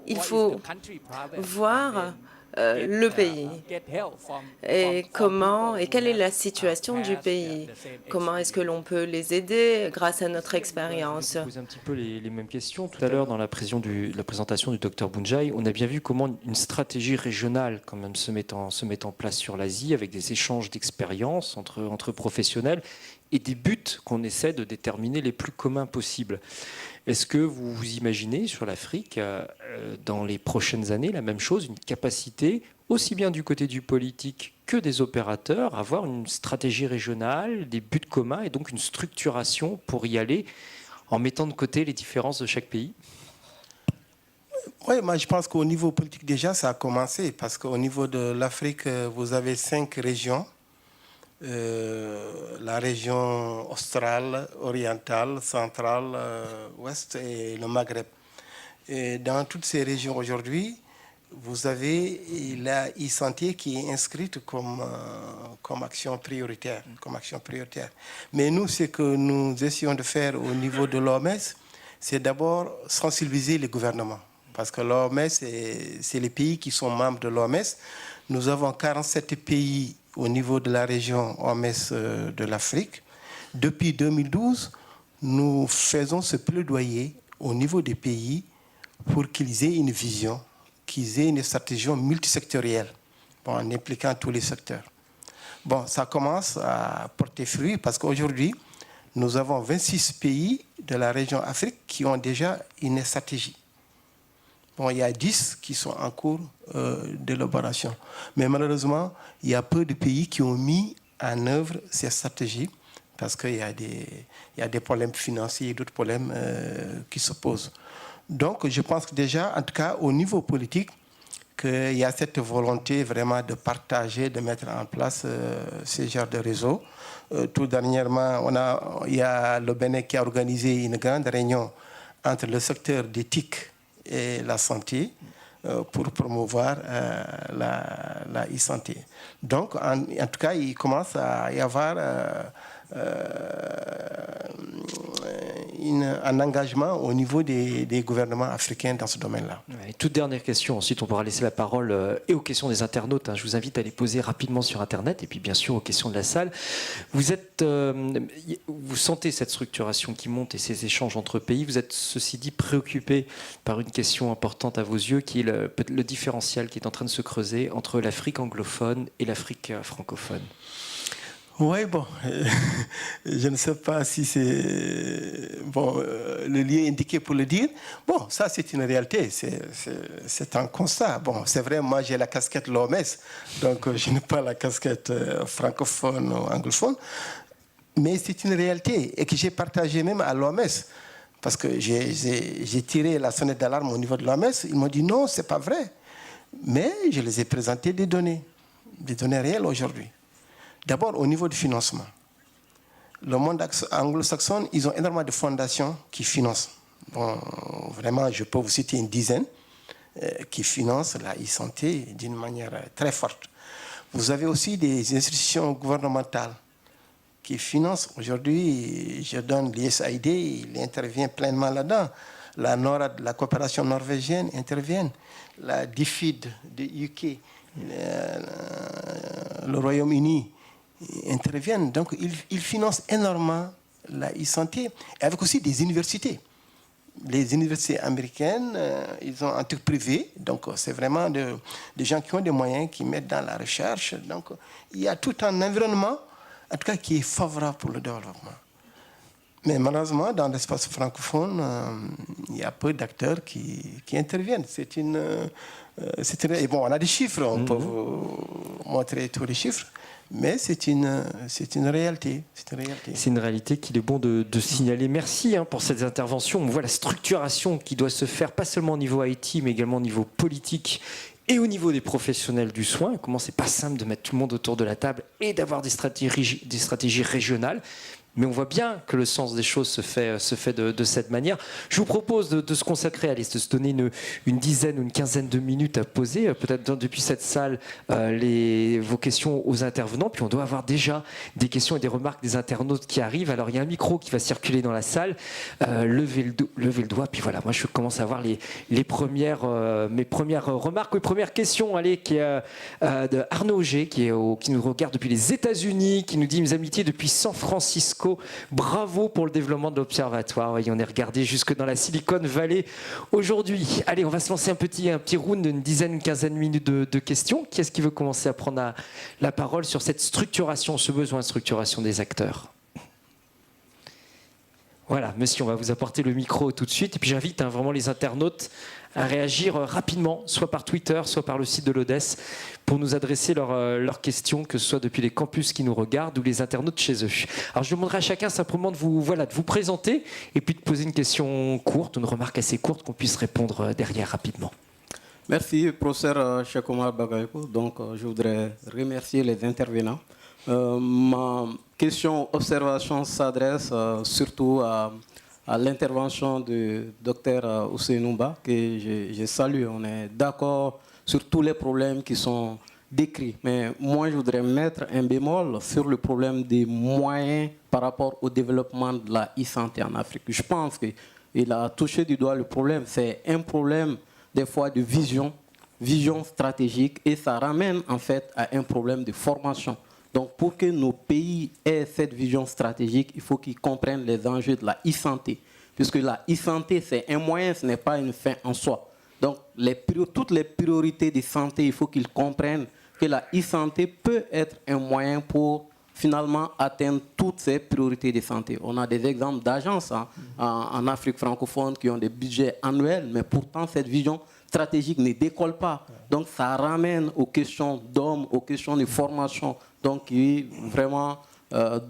il faut voir le pays et comment et quelle est la situation du pays. Comment est-ce que l'on peut les aider grâce à notre expérience? Je pose un petit peu les mêmes questions. Tout à l'heure, dans la présentation du Dr Boonjai, on a bien vu comment une stratégie régionale quand même se met en place sur l'Asie avec des échanges d'expériences entre professionnels et des buts qu'on essaie de déterminer les plus communs possibles. Est-ce que vous imaginez sur l'Afrique, dans les prochaines années, la même chose, une capacité, aussi bien du côté du politique que des opérateurs, à avoir une stratégie régionale, des buts communs et donc une structuration pour y aller en mettant de côté les différences de chaque pays? Oui, moi je pense qu'au niveau politique déjà, ça a commencé parce qu'au niveau de l'Afrique, vous avez 5 régions. La région australe, orientale, centrale, ouest et le Maghreb. Et dans toutes ces régions aujourd'hui, vous avez la e-santé qui est inscrite comme action prioritaire, Mais nous, ce que nous essayons de faire au niveau de l'OMS, c'est d'abord sensibiliser les gouvernements. Parce que l'OMS, c'est les pays qui sont membres de l'OMS. Nous avons 47 pays au niveau de la région OMS de l'Afrique. Depuis 2012, nous faisons ce plaidoyer au niveau des pays pour qu'ils aient une vision, qu'ils aient une stratégie multisectorielle, en impliquant tous les secteurs. Bon, ça commence à porter fruit parce qu'aujourd'hui, nous avons 26 pays de la région Afrique qui ont déjà une stratégie. Bon, il y a 10 qui sont en cours d'élaboration. Mais malheureusement, il y a peu de pays qui ont mis en œuvre ces stratégies parce qu'il y a des problèmes financiers et d'autres problèmes qui se posent. Donc, je pense que déjà, en tout cas, au niveau politique, qu'il y a cette volonté vraiment de partager, de mettre en place ce genre de réseau. Tout dernièrement, il y a le Bénin qui a organisé une grande réunion entre le secteur d'éthique et la santé pour promouvoir la e-santé. Donc, en tout cas, il commence à y avoir un engagement au niveau des gouvernements africains dans ce domaine-là. Et toute dernière question, ensuite on pourra laisser la parole et aux questions des internautes. Je vous invite à les poser rapidement sur Internet et puis bien sûr aux questions de la salle. Vous sentez cette structuration qui monte et ces échanges entre pays. Vous êtes ceci dit préoccupé par une question importante à vos yeux qui est le différentiel qui est en train de se creuser entre l'Afrique anglophone et l'Afrique francophone. Oui, bon, je ne sais pas si c'est le lieu indiqué pour le dire. Bon, ça c'est une réalité, c'est un constat. Bon, c'est vrai, moi j'ai la casquette l'OMS, donc je n'ai pas la casquette francophone ou anglophone, mais c'est une réalité et que j'ai partagée même à l'OMS. Parce que j'ai tiré la sonnette d'alarme au niveau de l'OMS, ils m'ont dit non, c'est pas vrai. Mais je les ai présenté des données réelles aujourd'hui. D'abord, au niveau du financement. Le monde anglo-saxon, ils ont énormément de fondations qui financent. Bon, vraiment, je peux vous citer une dizaine qui financent la e-santé d'une manière très forte. Vous avez aussi des institutions gouvernementales qui financent. Aujourd'hui, je donne l'USAID, il intervient pleinement là-dedans. La NORAD, la coopération norvégienne, intervient. La DFID de UK, le Royaume-Uni, interviennent. Donc, ils financent énormément la e-santé, avec aussi des universités. Les universités américaines, ils ont un truc privé, donc c'est vraiment des gens qui ont des moyens, qui mettent dans la recherche. Donc, il y a tout un environnement, en tout cas, qui est favorable pour le développement. Mais malheureusement, dans l'espace francophone, il y a peu d'acteurs qui interviennent. Et bon, on a des chiffres, on peut vous montrer tous les chiffres. Mais c'est une réalité. C'est une réalité qu'il est bon de signaler. Merci pour ces interventions. On voit la structuration qui doit se faire, pas seulement au niveau IT, mais également au niveau politique et au niveau des professionnels du soin. Comment c'est pas simple de mettre tout le monde autour de la table et d'avoir des stratégies régionales. Mais on voit bien que le sens des choses se fait de cette manière. Je vous propose de se consacrer, de se donner une dizaine ou une quinzaine de minutes à poser, peut-être depuis cette salle, vos questions aux intervenants. Puis on doit avoir déjà des questions et des remarques des internautes qui arrivent. Alors il y a un micro qui va circuler dans la salle. Levez le doigt. Puis voilà, moi je commence à avoir mes premières remarques, mes premières questions. Allez, qui est de Arnaud Auger, qui nous regarde depuis les États-Unis, qui nous dit mes amitiés depuis San Francisco. Bravo pour le développement de l'observatoire. Oui, on est regardé jusque dans la Silicon Valley aujourd'hui. Allez, on va se lancer un petit round d'une dizaine, une quinzaine de minutes de questions. Qui est-ce qui veut commencer à prendre la parole sur cette structuration, ce besoin de structuration des acteurs? Voilà, monsieur, on va vous apporter le micro tout de suite. Et puis j'invite vraiment les internautes à réagir rapidement, soit par Twitter, soit par le site de l'ODES, pour nous adresser leurs questions, que ce soit depuis les campus qui nous regardent ou les internautes chez eux. Alors je demanderai à chacun simplement de vous présenter et puis de poser une question courte, une remarque assez courte qu'on puisse répondre derrière rapidement. Merci, professeur Cheikh Oumar Bagayoko. Donc, je voudrais remercier les intervenants. Ma question, observation s'adresse surtout à l'intervention du docteur Ousseinouba, que je salue. On est d'accord sur tous les problèmes qui sont décrits. Mais moi, je voudrais mettre un bémol sur le problème des moyens par rapport au développement de la e-santé en Afrique. Je pense qu'il a touché du doigt le problème. C'est un problème des fois de vision stratégique, et ça ramène en fait à un problème de formation. Donc pour que nos pays aient cette vision stratégique, il faut qu'ils comprennent les enjeux de la e-santé, puisque la e-santé c'est un moyen, ce n'est pas une fin en soi. Donc toutes les priorités de santé, il faut qu'ils comprennent que la e-santé peut être un moyen pour finalement atteindre toutes ces priorités de santé. On a des exemples d'agences en Afrique francophone qui ont des budgets annuels, mais pourtant cette vision stratégique ne décolle pas. Donc ça ramène aux questions d'hommes, aux questions de formation, donc qui vraiment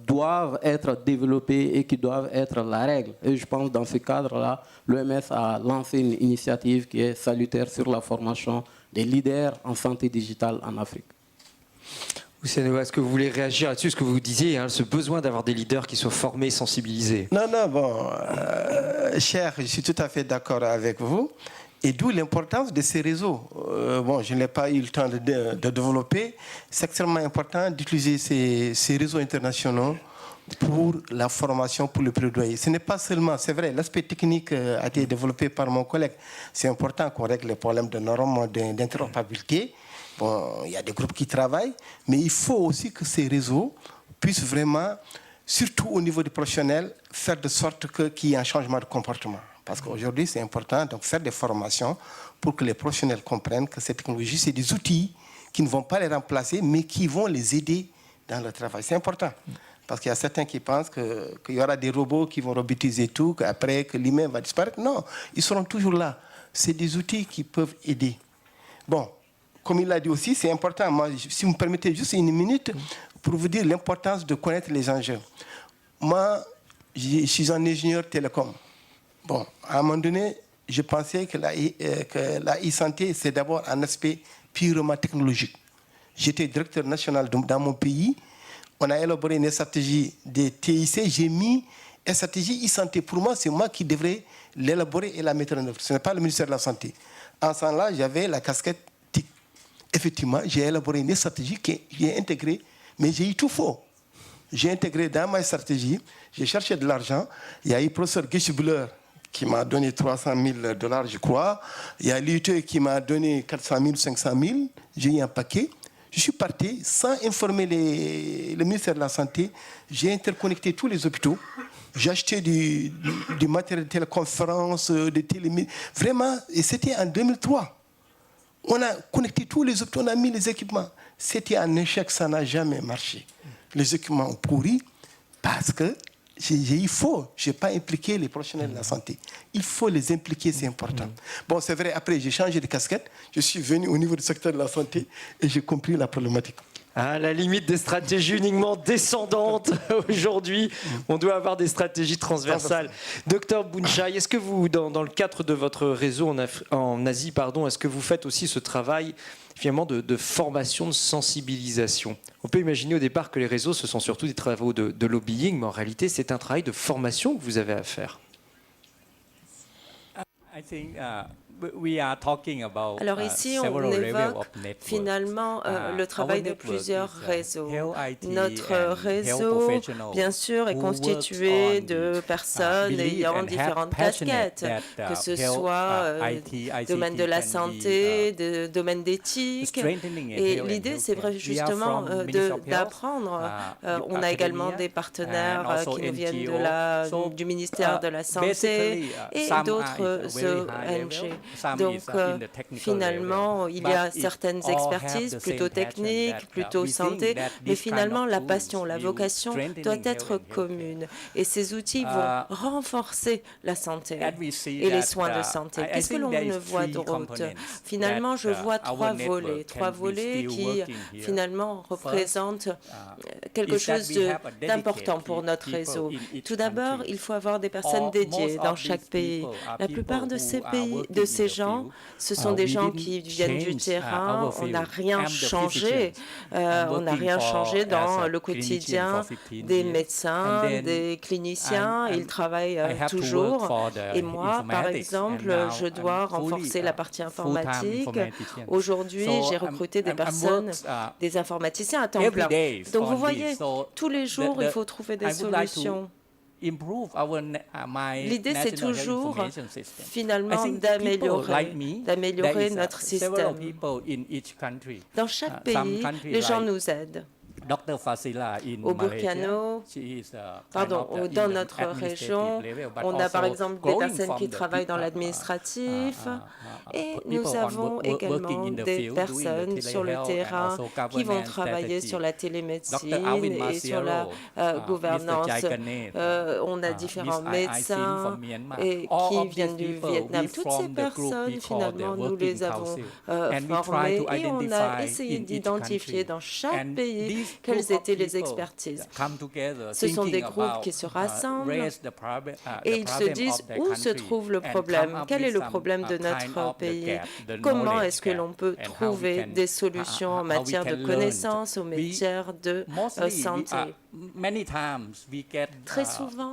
doivent être développées et qui doivent être la règle. Et je pense que dans ce cadre-là, l'OMS a lancé une initiative qui est salutaire sur la formation des leaders en santé digitale en Afrique. Est-ce que vous voulez réagir là-dessus, ce que vous disiez, ce besoin d'avoir des leaders qui soient formés, sensibilisés? Non, bon, cher, je suis tout à fait d'accord avec vous. Et d'où l'importance de ces réseaux. Bon, je n'ai pas eu le temps de développer. C'est extrêmement important d'utiliser ces réseaux internationaux pour la formation, pour le plaidoyer. Ce n'est pas seulement, c'est vrai, l'aspect technique a été développé par mon collègue. C'est important qu'on règle les problèmes de normes, d'interopérabilité. Bon, il y a des groupes qui travaillent, mais il faut aussi que ces réseaux puissent vraiment, surtout au niveau des professionnels, faire de sorte qu'il y ait un changement de comportement. Parce qu'aujourd'hui, c'est important de faire des formations pour que les professionnels comprennent que ces technologies, c'est des outils qui ne vont pas les remplacer, mais qui vont les aider dans leur travail. C'est important. Parce qu'il y a certains qui pensent qu'il y aura des robots qui vont robotiser tout, qu'après, que l'humain va disparaître. Non, ils seront toujours là. C'est des outils qui peuvent aider. Bon, comme il l'a dit aussi, c'est important. Moi, si vous me permettez juste une minute pour vous dire l'importance de connaître les enjeux. Moi, je suis un ingénieur télécom. Bon, à un moment donné, je pensais que la e-santé, c'est d'abord un aspect purement technologique. J'étais directeur national dans mon pays. On a élaboré une stratégie de TIC. J'ai mis une stratégie e-santé. Pour moi, c'est moi qui devrais l'élaborer et la mettre en œuvre. Ce n'est pas le ministère de la Santé. En ce temps-là, j'avais la casquette TIC. Effectivement, j'ai élaboré une stratégie que j'ai intégrée, mais j'ai eu tout faux. J'ai intégré dans ma stratégie, j'ai cherché de l'argent. Il y a eu le professeur Geschibler qui m'a donné $300 000, je crois. Il y a l'UT qui m'a donné 400 000, 500 000. J'ai eu un paquet. Je suis parti sans informer le ministère de la Santé. J'ai interconnecté tous les hôpitaux. J'ai acheté du matériel de téléconférence, de télémédecine. Vraiment, et c'était en 2003. On a connecté tous les hôpitaux, on a mis les équipements. C'était un échec, ça n'a jamais marché. Les équipements ont pourri parce que il faut, je n'ai pas impliqué les professionnels de la santé. Il faut les impliquer, c'est important. Bon, c'est vrai, après j'ai changé de casquette, je suis venu au niveau du secteur de la santé et j'ai compris la problématique. À la limite des stratégies uniquement descendantes, aujourd'hui, on doit avoir des stratégies transversales. Docteur Bounchai, est-ce que vous, dans le cadre de votre réseau en Asie, est-ce que vous faites aussi ce travail finalement de formation, de sensibilisation? On peut imaginer au départ que les réseaux, ce sont surtout des travaux de lobbying, mais en réalité, c'est un travail de formation que vous avez à faire. Alors ici, on évoque finalement le travail de plusieurs réseaux. Notre réseau, bien sûr, est constitué de personnes ayant différentes casquettes, que ce soit domaine de la santé, de domaine d'éthique. Et l'idée, c'est vrai justement d'apprendre. On a également des partenaires qui nous viennent du ministère de la Santé et d'autres ONG. Donc, finalement, il y a certaines expertises plutôt techniques, plutôt santé, mais finalement, la passion, la vocation doit être commune. Et ces outils vont renforcer la santé et les soins de santé. Qu'est-ce que l'on ne voit d'autre? Finalement, je vois trois volets qui, finalement, représentent quelque chose d'important pour notre réseau. Tout d'abord, il faut avoir des personnes dédiées dans chaque pays. La plupart de ces gens, ce sont des gens qui viennent du terrain. On n'a rien changé. On n'a rien changé dans le quotidien des médecins, des cliniciens. Ils travaillent toujours. Et moi, par exemple, je dois renforcer la partie informatique. Aujourd'hui, j'ai recruté des personnes, des informaticiens à temps plein. Donc, vous voyez, tous les jours, il faut trouver des solutions. L'idée, c'est toujours, finalement, d'améliorer notre système. Dans chaque pays, les gens nous aident. Au Burkina, dans notre région, on a par exemple des personnes qui travaillent dans l'administratif et nous avons également des personnes sur le terrain qui vont travailler sur la télémédecine et sur la gouvernance. On a différents médecins qui viennent du Vietnam. Toutes ces personnes, finalement, nous les avons formées et on a essayé d'identifier dans chaque pays quelles étaient les expertises. Ce sont des groupes qui se rassemblent et ils se disent où se trouve le problème, quel est le problème de notre pays, comment est-ce que l'on peut trouver des solutions en matière de connaissances, en matière de santé. Très souvent,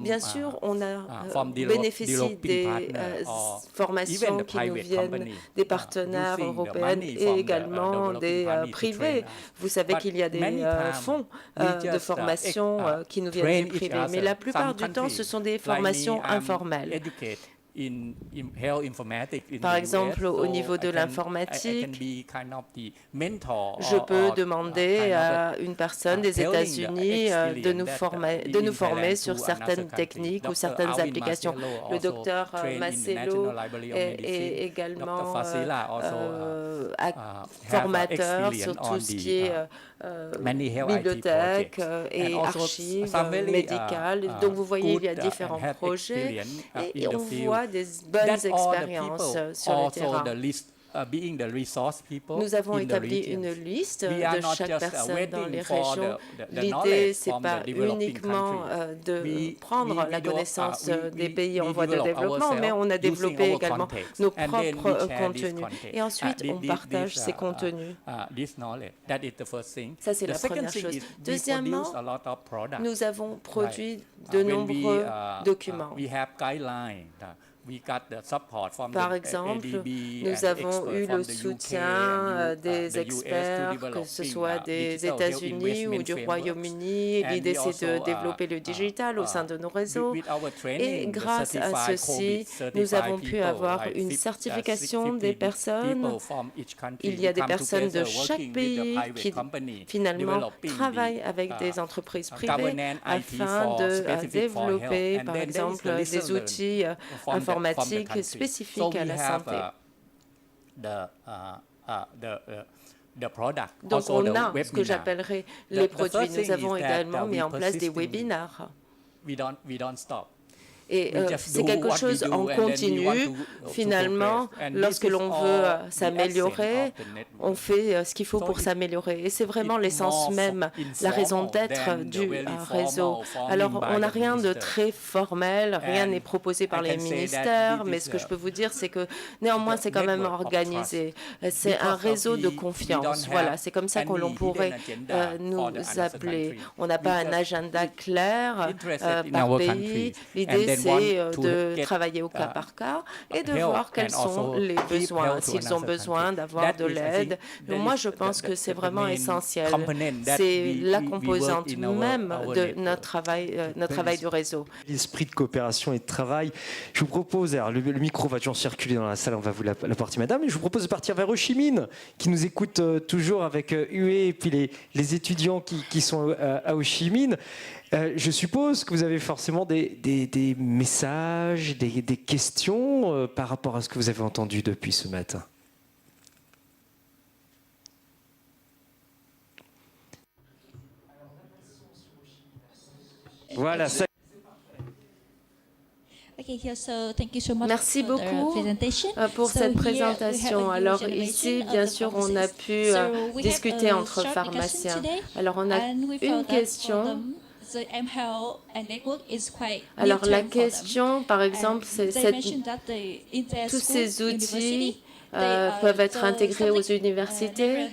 bien sûr, on a bénéficié des formations qui nous viennent des partenaires européens et également des privés. Vous savez qu'il y a des fonds de formation qui nous viennent du privé, mais la plupart du temps, ce sont des formations informelles. Par exemple, au niveau de l'informatique, je peux demander à une personne des États-Unis de nous former sur certaines techniques ou certaines applications. Le docteur Marcelo est également formateur sur tout ce qui est bibliothèque et archives médicales. Donc, vous voyez, il y a différents projets et on voit des bonnes expériences sur le terrain. Nous avons établi une liste de chaque personne dans les régions. L'idée, ce n'est pas uniquement de prendre la connaissance des pays en voie de développement, mais on a développé également nos propres contenus. Et ensuite, on partage ces contenus. Ça, c'est la première chose. Deuxièmement, nous avons produit de nombreux documents. Par exemple, nous avons eu le soutien des experts, que ce soit des États-Unis ou du Royaume-Uni. L'idée, c'est de développer le digital au sein de nos réseaux. Et grâce à ceci, nous avons pu avoir une certification des personnes. Il y a des personnes de chaque pays qui, finalement, travaillent avec des entreprises privées afin de développer, par exemple, des outils informatiques spécifiques à la santé. Donc, on a ce que j'appellerais les produits. Nous avons également mis en place des webinaires. Et c'est quelque chose en continu. Finalement, lorsque l'on veut s'améliorer, on fait ce qu'il faut pour s'améliorer. Et c'est vraiment l'essence même, la raison d'être du réseau. Alors, on n'a rien de très formel, rien n'est proposé par les ministères, mais ce que je peux vous dire, c'est que néanmoins, c'est quand même organisé. C'est un réseau de confiance. Voilà, c'est comme ça que l'on pourrait nous appeler. On n'a pas un agenda clair par pays. L'idée, c'est de travailler au cas par cas et de voir quels sont les besoins, s'ils ont besoin d'avoir de l'aide. Moi, je pense que c'est vraiment essentiel. C'est la composante même de notre travail du réseau. L'esprit de coopération et de travail. Je vous propose, alors le micro va toujours circuler dans la salle, on va vous l'apporter, madame, et je vous propose de partir vers Ho Chi Minh, qui nous écoute toujours avec Hué et puis les étudiants qui sont à Ho Chi Minh. Je suppose que vous avez forcément des messages, des questions par rapport à ce que vous avez entendu depuis ce matin. Voilà, ça. Merci beaucoup pour cette présentation. Alors ici, bien sûr, on a pu discuter entre pharmaciens. Alors on a une question. Alors la question, par exemple, c'est tous ces outils peuvent être intégrés aux universités.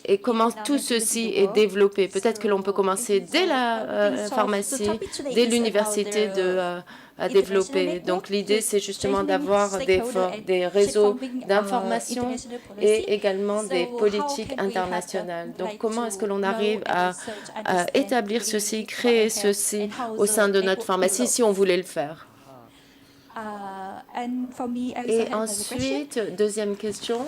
Et comment tout ceci est développé. Peut-être que l'on peut commencer dès la pharmacie, dès l'université à développer. Donc l'idée, c'est justement d'avoir des réseaux d'information et également des politiques internationales. Donc comment est-ce que l'on arrive à établir ceci, créer ceci au sein de notre pharmacie si on voulait le faire? Et ensuite, deuxième question.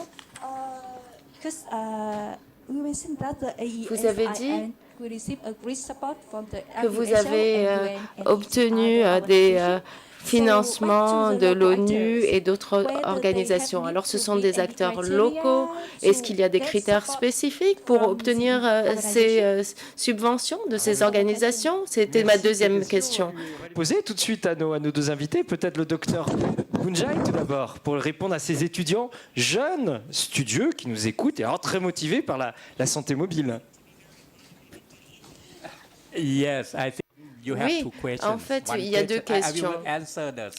Vous avez dit que vous avez obtenu des financements de l'ONU et d'autres organisations. Alors, ce sont des acteurs locaux. Est-ce qu'il y a des critères spécifiques pour obtenir ces subventions de ces organisations? C'était ma deuxième question. Poser tout de suite à nos deux invités, peut-être le docteur Bounjai tout d'abord, pour répondre à ces étudiants jeunes, studieux, qui nous écoutent et alors très motivés par la santé mobile. Oui, en fait, il y a deux questions.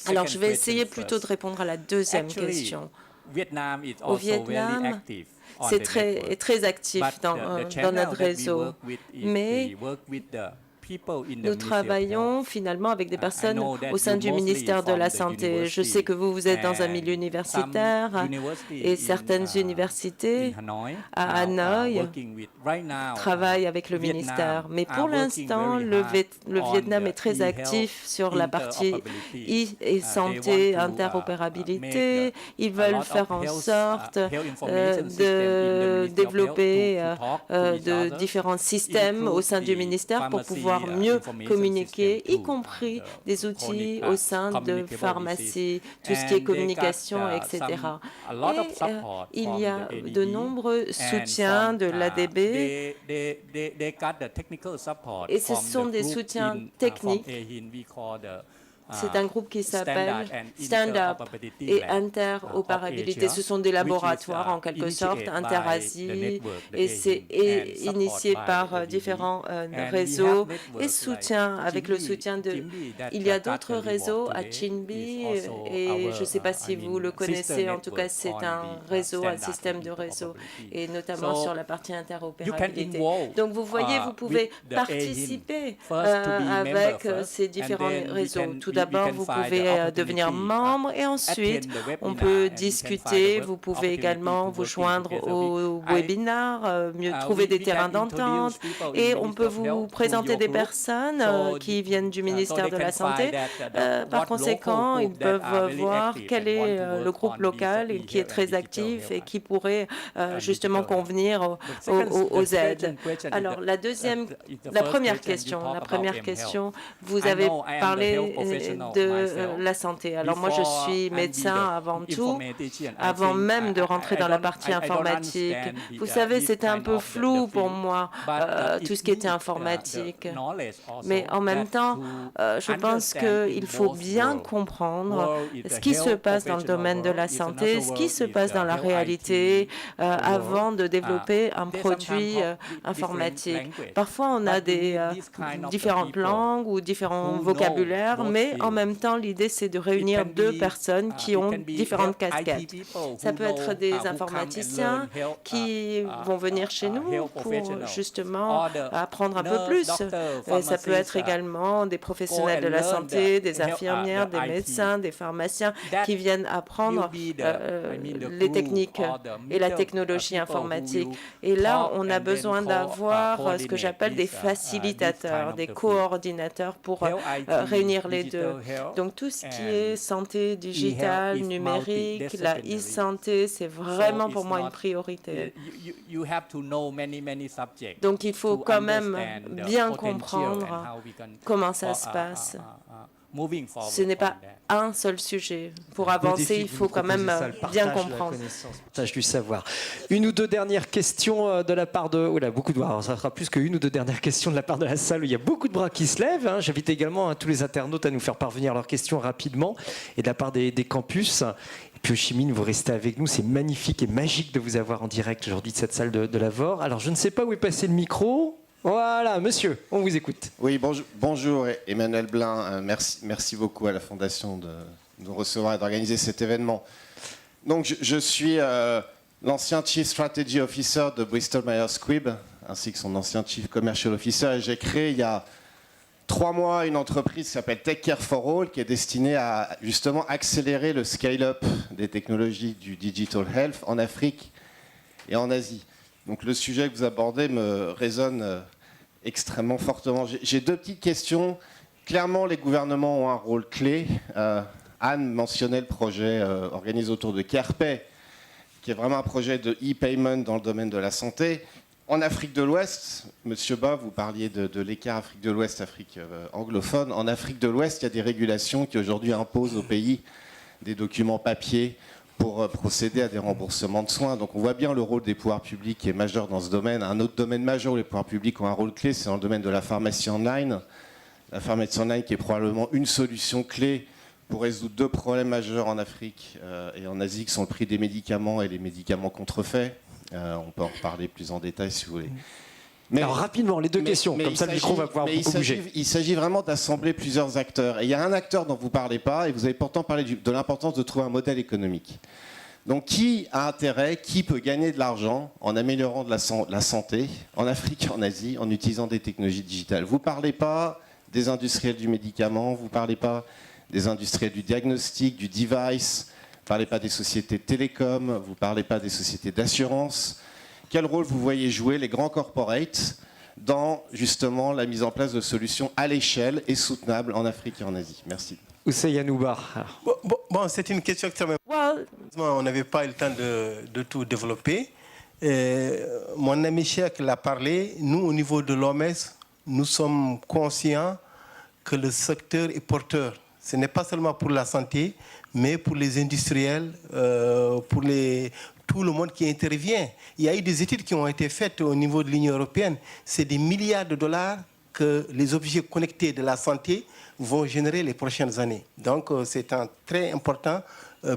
Alors, je vais essayer plutôt de répondre à la deuxième question. Au Vietnam, c'est très actif dans notre réseau, mais nous travaillons finalement avec des personnes au sein du ministère de la Santé. Je sais que vous êtes dans un milieu universitaire et certaines universités à Hanoï travaillent avec le ministère. Mais pour l'instant, le Vietnam est très actif sur la partie e-santé, interopérabilité. Ils veulent faire en sorte de développer de différents systèmes au sein du ministère pour pouvoir mieux communiquer, y compris des outils au sein de pharmacie, tout ce qui est communication, etc. Et il y a de nombreux soutiens de l'ADB et ce sont des soutiens techniques. C'est un groupe qui s'appelle Stand Up et Interopérabilité. Ce sont des laboratoires, en quelque sorte, inter-Asie, et c'est initié par différents réseaux et avec le soutien de... Il y a d'autres réseaux à Chinbi, et je ne sais pas si vous le connaissez, en tout cas, c'est un réseau, un système de réseau, et notamment sur la partie interopérabilité. Donc, vous voyez, vous pouvez participer avec ces différents réseaux. Tout d'abord, vous pouvez devenir membre et ensuite, on peut discuter. Vous pouvez également vous joindre au webinaire, mieux trouver des terrains d'entente et on peut vous présenter des personnes qui viennent du ministère de la Santé. Par conséquent, ils peuvent voir quel est le groupe local qui est très actif et qui pourrait justement convenir aux aides. Alors, la première question, vous avez parlé de la santé. Alors moi, je suis médecin avant tout, avant même de rentrer dans la partie informatique. Vous savez, c'était un peu flou pour moi, tout ce qui était informatique. Mais en même temps, je pense qu'il faut bien comprendre ce qui se passe dans le domaine de la santé, ce qui se passe dans la réalité avant de développer un produit informatique. Parfois, on a des différentes langues ou différents vocabulaires, mais en même temps, l'idée, c'est de réunir deux personnes qui ont différentes casquettes. Ça peut être des informaticiens qui vont venir chez nous pour justement apprendre un peu plus. Ça peut être également des professionnels de la santé, des infirmières, des médecins, des pharmaciens qui viennent apprendre les techniques et la technologie informatique. Et là, on a besoin d'avoir ce que j'appelle des facilitateurs, des coordinateurs pour réunir les deux. Donc tout ce qui est santé digitale, numérique, la e-santé, c'est vraiment pour moi une priorité. Donc il faut quand même bien comprendre comment ça se passe. Ce n'est pas un seul sujet. Pour avancer, il faut quand même bien comprendre. Partage du savoir. Une ou deux dernières questions de la part de... Oula, beaucoup de bras. Alors, ça sera plus qu'une ou deux dernières questions de la part de la salle où il y a beaucoup de bras qui se lèvent. Hein. J'invite également tous les internautes à nous faire parvenir leurs questions rapidement. Et de la part des campus. Et puis, Chimine, vous restez avec nous. C'est magnifique et magique de vous avoir en direct aujourd'hui de cette salle de la VOR. Alors, je ne sais pas où est passé le micro. Voilà, monsieur, on vous écoute. Oui, bonjour Emmanuel Blin. Merci beaucoup à la Fondation de nous recevoir et d'organiser cet événement. Donc, je suis l'ancien Chief Strategy Officer de Bristol Myers Squibb, ainsi que son ancien Chief Commercial Officer. Et j'ai créé il y a 3 mois une entreprise qui s'appelle Take Care for All, qui est destinée à justement accélérer le scale-up des technologies du digital health en Afrique et en Asie. Donc le sujet que vous abordez me résonne extrêmement fortement. J'ai 2 petites questions. Clairement, les gouvernements ont un rôle clé. Anne mentionnait le projet organisé autour de CarePay, qui est vraiment un projet de e-payment dans le domaine de la santé. En Afrique de l'Ouest, Monsieur Ba, vous parliez de l'écart Afrique de l'Ouest, Afrique anglophone. En Afrique de l'Ouest, il y a des régulations qui aujourd'hui imposent au pays des documents papier pour procéder à des remboursements de soins. Donc on voit bien le rôle des pouvoirs publics qui est majeur dans ce domaine. Un autre domaine majeur où les pouvoirs publics ont un rôle clé, c'est dans le domaine de la pharmacie online. La pharmacie online qui est probablement une solution clé pour résoudre 2 problèmes majeurs en Afrique et en Asie, qui sont le prix des médicaments et les médicaments contrefaits. On peut en reparler plus en détail si vous voulez. Mais, alors rapidement, les 2 questions, comme ça le micro va pouvoir beaucoup bouger. Il s'agit vraiment d'assembler plusieurs acteurs. Et il y a un acteur dont vous ne parlez pas, et vous avez pourtant parlé de l'importance de trouver un modèle économique. Donc qui a intérêt, qui peut gagner de l'argent en améliorant de la santé en Afrique et en Asie, en utilisant des technologies digitales? Vous ne parlez pas des industriels du médicament, vous ne parlez pas des industriels du diagnostic, du device, vous ne parlez pas des sociétés de télécom, vous ne parlez pas des sociétés d'assurance. Quel rôle vous voyez jouer les grands corporates dans justement la mise en place de solutions à l'échelle et soutenables en Afrique et en Asie? Merci. Oussey Yanouba. Bon, c'est une question extrêmement... On n'avait pas eu le temps de tout développer. Mon ami Cheikh l'a parlé. Nous, au niveau de l'OMS, nous sommes conscients que le secteur est porteur. Ce n'est pas seulement pour la santé, mais pour les industriels, pour tout le monde qui intervient. Il y a eu des études qui ont été faites au niveau de l'Union européenne. C'est des milliards de dollars que les objets connectés de la santé vont générer les prochaines années. Donc, c'est un très important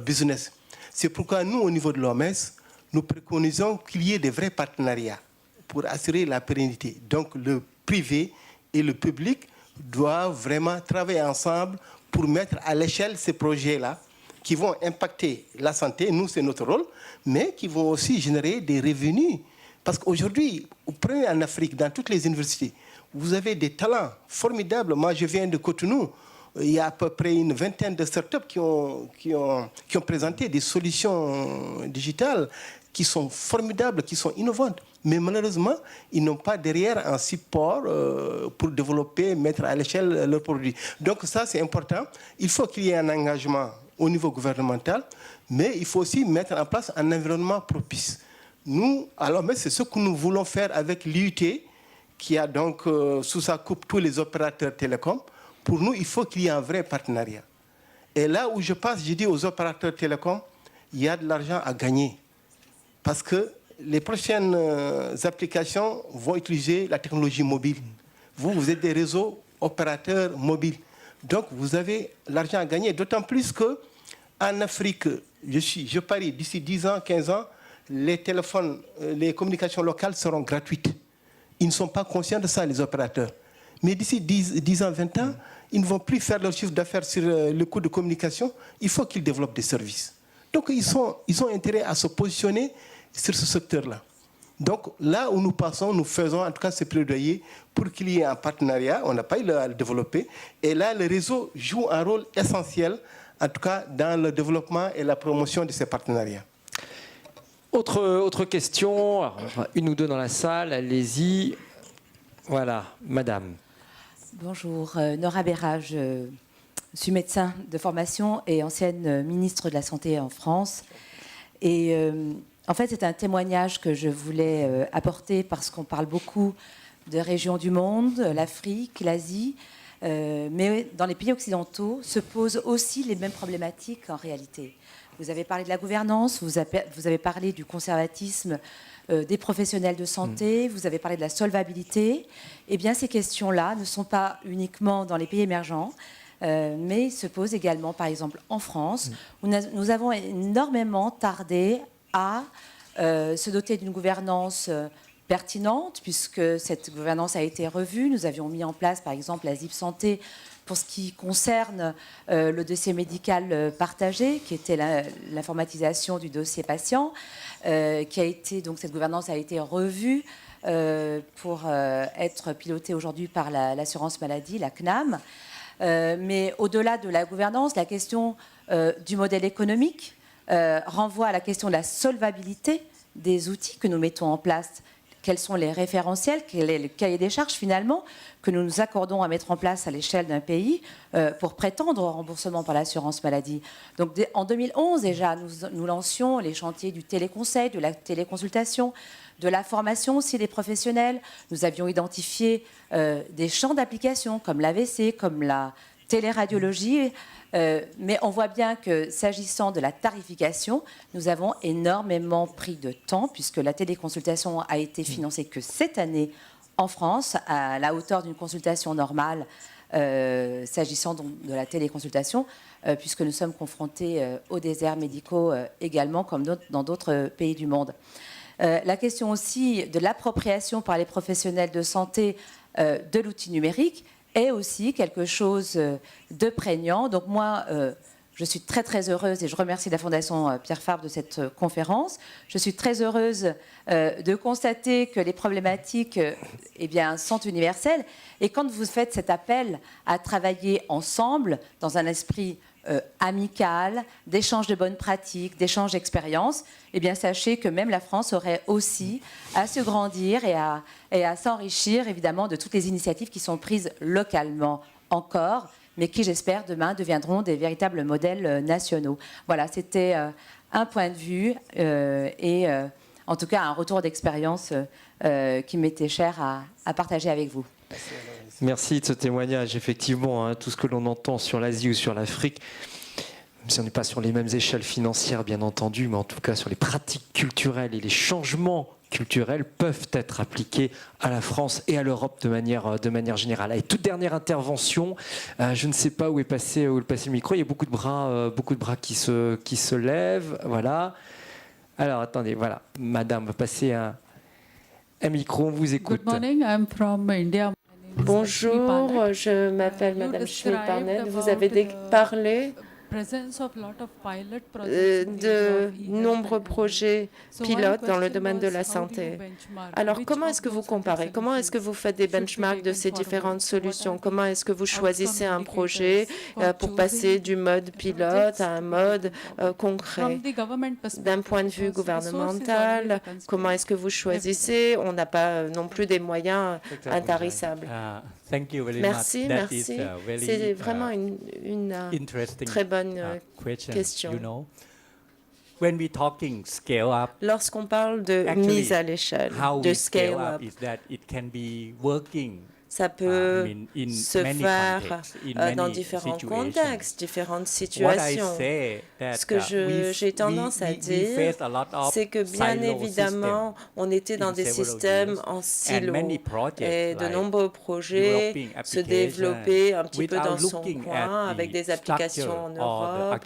business. C'est pourquoi nous, au niveau de l'OMS, nous préconisons qu'il y ait des vrais partenariats pour assurer la pérennité. Donc, le privé et le public doivent vraiment travailler ensemble pour mettre à l'échelle ces projets-là qui vont impacter la santé, nous c'est notre rôle, mais qui vont aussi générer des revenus. Parce qu'aujourd'hui, vous prenez en Afrique, dans toutes les universités, vous avez des talents formidables. Moi, je viens de Cotonou. Il y a à peu près une vingtaine de startups qui ont présenté des solutions digitales qui sont formidables, qui sont innovantes. Mais malheureusement, ils n'ont pas derrière un support pour développer, mettre à l'échelle leurs produits. Donc ça, c'est important. Il faut qu'il y ait un engagement au niveau gouvernemental, mais il faut aussi mettre en place un environnement propice. Nous, alors, mais c'est ce que nous voulons faire avec l'IUT, qui a donc sous sa coupe tous les opérateurs télécoms. Pour nous, il faut qu'il y ait un vrai partenariat. Et là où je passe, je dis aux opérateurs télécoms, il y a de l'argent à gagner. Parce que les prochaines applications vont utiliser la technologie mobile. Vous êtes des réseaux opérateurs mobiles. Donc, vous avez l'argent à gagner. D'autant plus qu'en Afrique, je parie, d'ici 10 ans, 15 ans, les téléphones, les communications locales seront gratuites. Ils ne sont pas conscients de ça, les opérateurs. Mais d'ici 10 ans, 20 ans, ils ne vont plus faire leur chiffre d'affaires sur le coût de communication. Il faut qu'ils développent des services. Donc, ils ont intérêt à se positionner sur ce secteur-là. Donc, là où nous passons, nous faisons en tout cas ce plaidoyer pour qu'il y ait un partenariat. On n'a pas eu à le développer. Et là, le réseau joue un rôle essentiel, en tout cas dans le développement et la promotion de ces partenariats. Autre question, alors, une ou deux dans la salle, allez-y. Voilà, madame. Bonjour, Nora Bérage, suis médecin de formation et ancienne ministre de la Santé en France. Et en fait, c'est un témoignage que je voulais apporter parce qu'on parle beaucoup de régions du monde, l'Afrique, l'Asie, mais dans les pays occidentaux se posent aussi les mêmes problématiques en réalité. Vous avez parlé de la gouvernance, vous avez parlé du conservatisme des professionnels de santé, vous avez parlé de la solvabilité. Eh bien, ces questions-là ne sont pas uniquement dans les pays émergents, mais se posent également, par exemple, en France, où nous avons énormément tardé à se doter d'une gouvernance pertinente, puisque cette gouvernance a été revue. Nous avions mis en place, par exemple, la ZIP Santé pour ce qui concerne le dossier médical partagé, qui était l'informatisation du dossier patient, donc cette gouvernance a été revue pour être pilotée aujourd'hui par l'assurance maladie, la CNAM. Mais au-delà de la gouvernance, la question du modèle économique renvoie à la question de la solvabilité des outils que nous mettons en place. Quels sont les référentiels, quel est le cahier des charges finalement que nous nous accordons à mettre en place à l'échelle d'un pays pour prétendre au remboursement par l'assurance maladie. Donc en 2011 déjà, nous lancions les chantiers du téléconseil, de la téléconsultation, de la formation aussi des professionnels. Nous avions identifié des champs d'application comme l'AVC, comme la téléradiologie, mais on voit bien que s'agissant de la tarification, nous avons énormément pris de temps puisque la téléconsultation a été financée que cette année en France à la hauteur d'une consultation normale s'agissant de la téléconsultation puisque nous sommes confrontés aux déserts médicaux également comme dans d'autres pays du monde. La question aussi de l'appropriation par les professionnels de santé de l'outil numérique est aussi quelque chose de prégnant. Donc moi, je suis très très heureuse et je remercie la Fondation Pierre Fabre de cette conférence. Je suis très heureuse de constater que les problématiques sont universelles. Et quand vous faites cet appel à travailler ensemble dans un esprit amical, d'échange de bonnes pratiques, d'échange d'expériences, eh bien sachez que même la France aurait aussi à se grandir et à s'enrichir évidemment de toutes les initiatives qui sont prises localement encore, mais qui j'espère demain deviendront des véritables modèles nationaux. Voilà, c'était un point de vue et en tout cas un retour d'expérience qui m'était cher à partager avec vous. Merci de ce témoignage. Effectivement, hein, tout ce que l'on entend sur l'Asie ou sur l'Afrique, même si on n'est pas sur les mêmes échelles financières, bien entendu, mais en tout cas sur les pratiques culturelles et les changements culturels peuvent être appliqués à la France et à l'Europe de manière générale. Et toute dernière intervention, je ne sais pas où est passé le micro, il y a beaucoup de bras qui se lèvent. Voilà. Alors attendez, voilà, madame, va passer un micro, on vous écoute. Good morning, I'm from India. Bonjour, je m'appelle Madame Schmidt-Barnett. Vous avez parlé de nombreux projets pilotes dans le domaine de la santé. Alors, comment est-ce que vous comparez? Comment est-ce que vous faites des benchmarks de ces différentes solutions? Comment est-ce que vous choisissez un projet pour passer du mode pilote à un mode concret? D'un point de vue gouvernemental, comment est-ce que vous choisissez? On n'a pas non plus des moyens intarissables. Merci, merci. C'est vraiment une très bonne question. Lorsqu'on parle de mise à l'échelle, de scale-up, ça peut se faire dans différents contextes, différentes situations. Ce que j'ai tendance à dire, c'est que bien évidemment, on était dans des systèmes en silo et de nombreux projets se développaient un petit peu dans son coin avec des applications en Europe.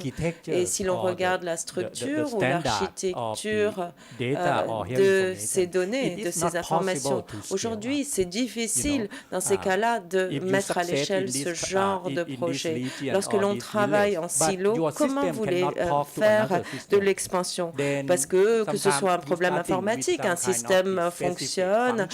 Et si l'on regarde la structure ou l'architecture de ces données, de ces informations, aujourd'hui, c'est difficile dans ces cas-là de mettre à l'échelle ce genre de projet. Lorsque l'on travaille en silo, comment vous voulez faire de l'expansion? Parce que ce soit un problème informatique, un système fonctionne,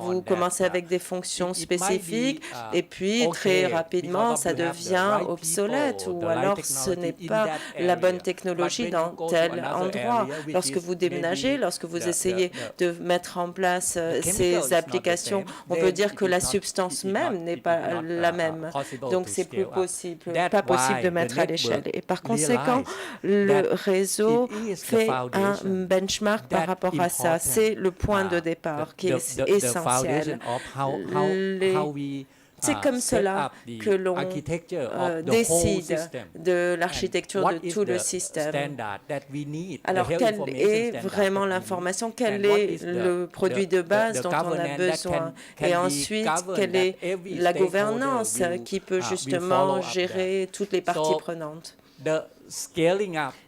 vous commencez avec des fonctions spécifiques et puis très rapidement ça devient obsolète ou alors ce n'est pas la bonne technologie dans tel endroit. Lorsque vous déménagez, lorsque vous essayez de mettre en place ces applications, on peut dire que la substance même n'est pas la même. Donc, c'est plus possible, pas possible de mettre à l'échelle. Et par conséquent, le réseau fait un benchmark par rapport à ça. C'est le point de départ qui est essentiel. C'est comme cela que l'on décide de l'architecture de tout le système. Alors, quelle est vraiment l'information? Quel est le produit de base dont on a besoin? Et ensuite, quelle est la gouvernance qui peut justement gérer toutes les parties prenantes?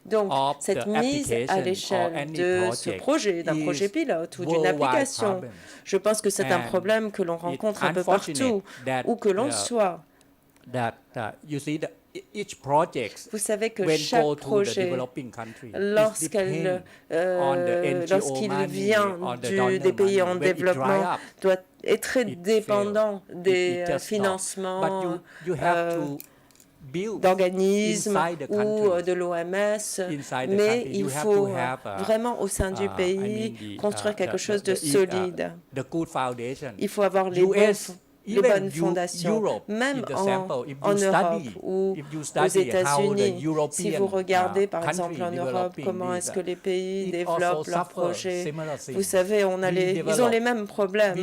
Donc, cette mise à l'échelle de ce projet, d'un projet pilote ou d'une application, je pense que c'est un problème que l'on rencontre un peu partout, où que l'on soit. Vous savez que chaque projet, lorsqu'il vient des pays en développement, est très dépendant des financements d'organismes ou de l'OMS, mais il faut vraiment au sein du pays construire quelque chose de solide. Il faut avoir les bonnes fondations, même en Europe ou aux États-Unis. Si vous regardez par exemple en Europe comment est-ce que les pays développent leurs projets, vous savez, ils ont les mêmes problèmes.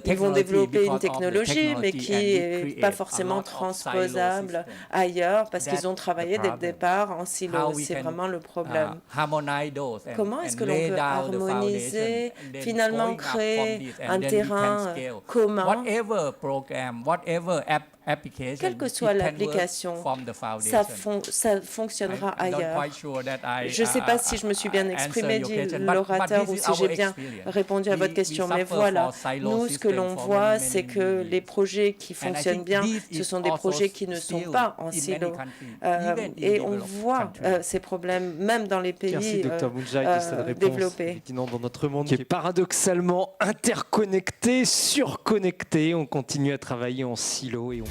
Ils vont développer une technologie, mais qui n'est pas forcément transposable ailleurs parce qu'ils ont travaillé dès le départ en silo. C'est vraiment le problème. Comment est-ce que l'on peut harmoniser, finalement créer un terrain commun? Quelle que soit l'application, ça fonctionnera ailleurs. Je ne sais pas si je me suis bien exprimé, dit l'orateur, ou si j'ai bien répondu à votre question, mais voilà, nous, ce que l'on voit, c'est que les projets qui fonctionnent bien, ce sont des projets qui ne sont pas en silo. Et on voit ces problèmes, même dans les pays développés. Dans notre monde qui est paradoxalement interconnecté, surconnecté, on continue à travailler en silo et on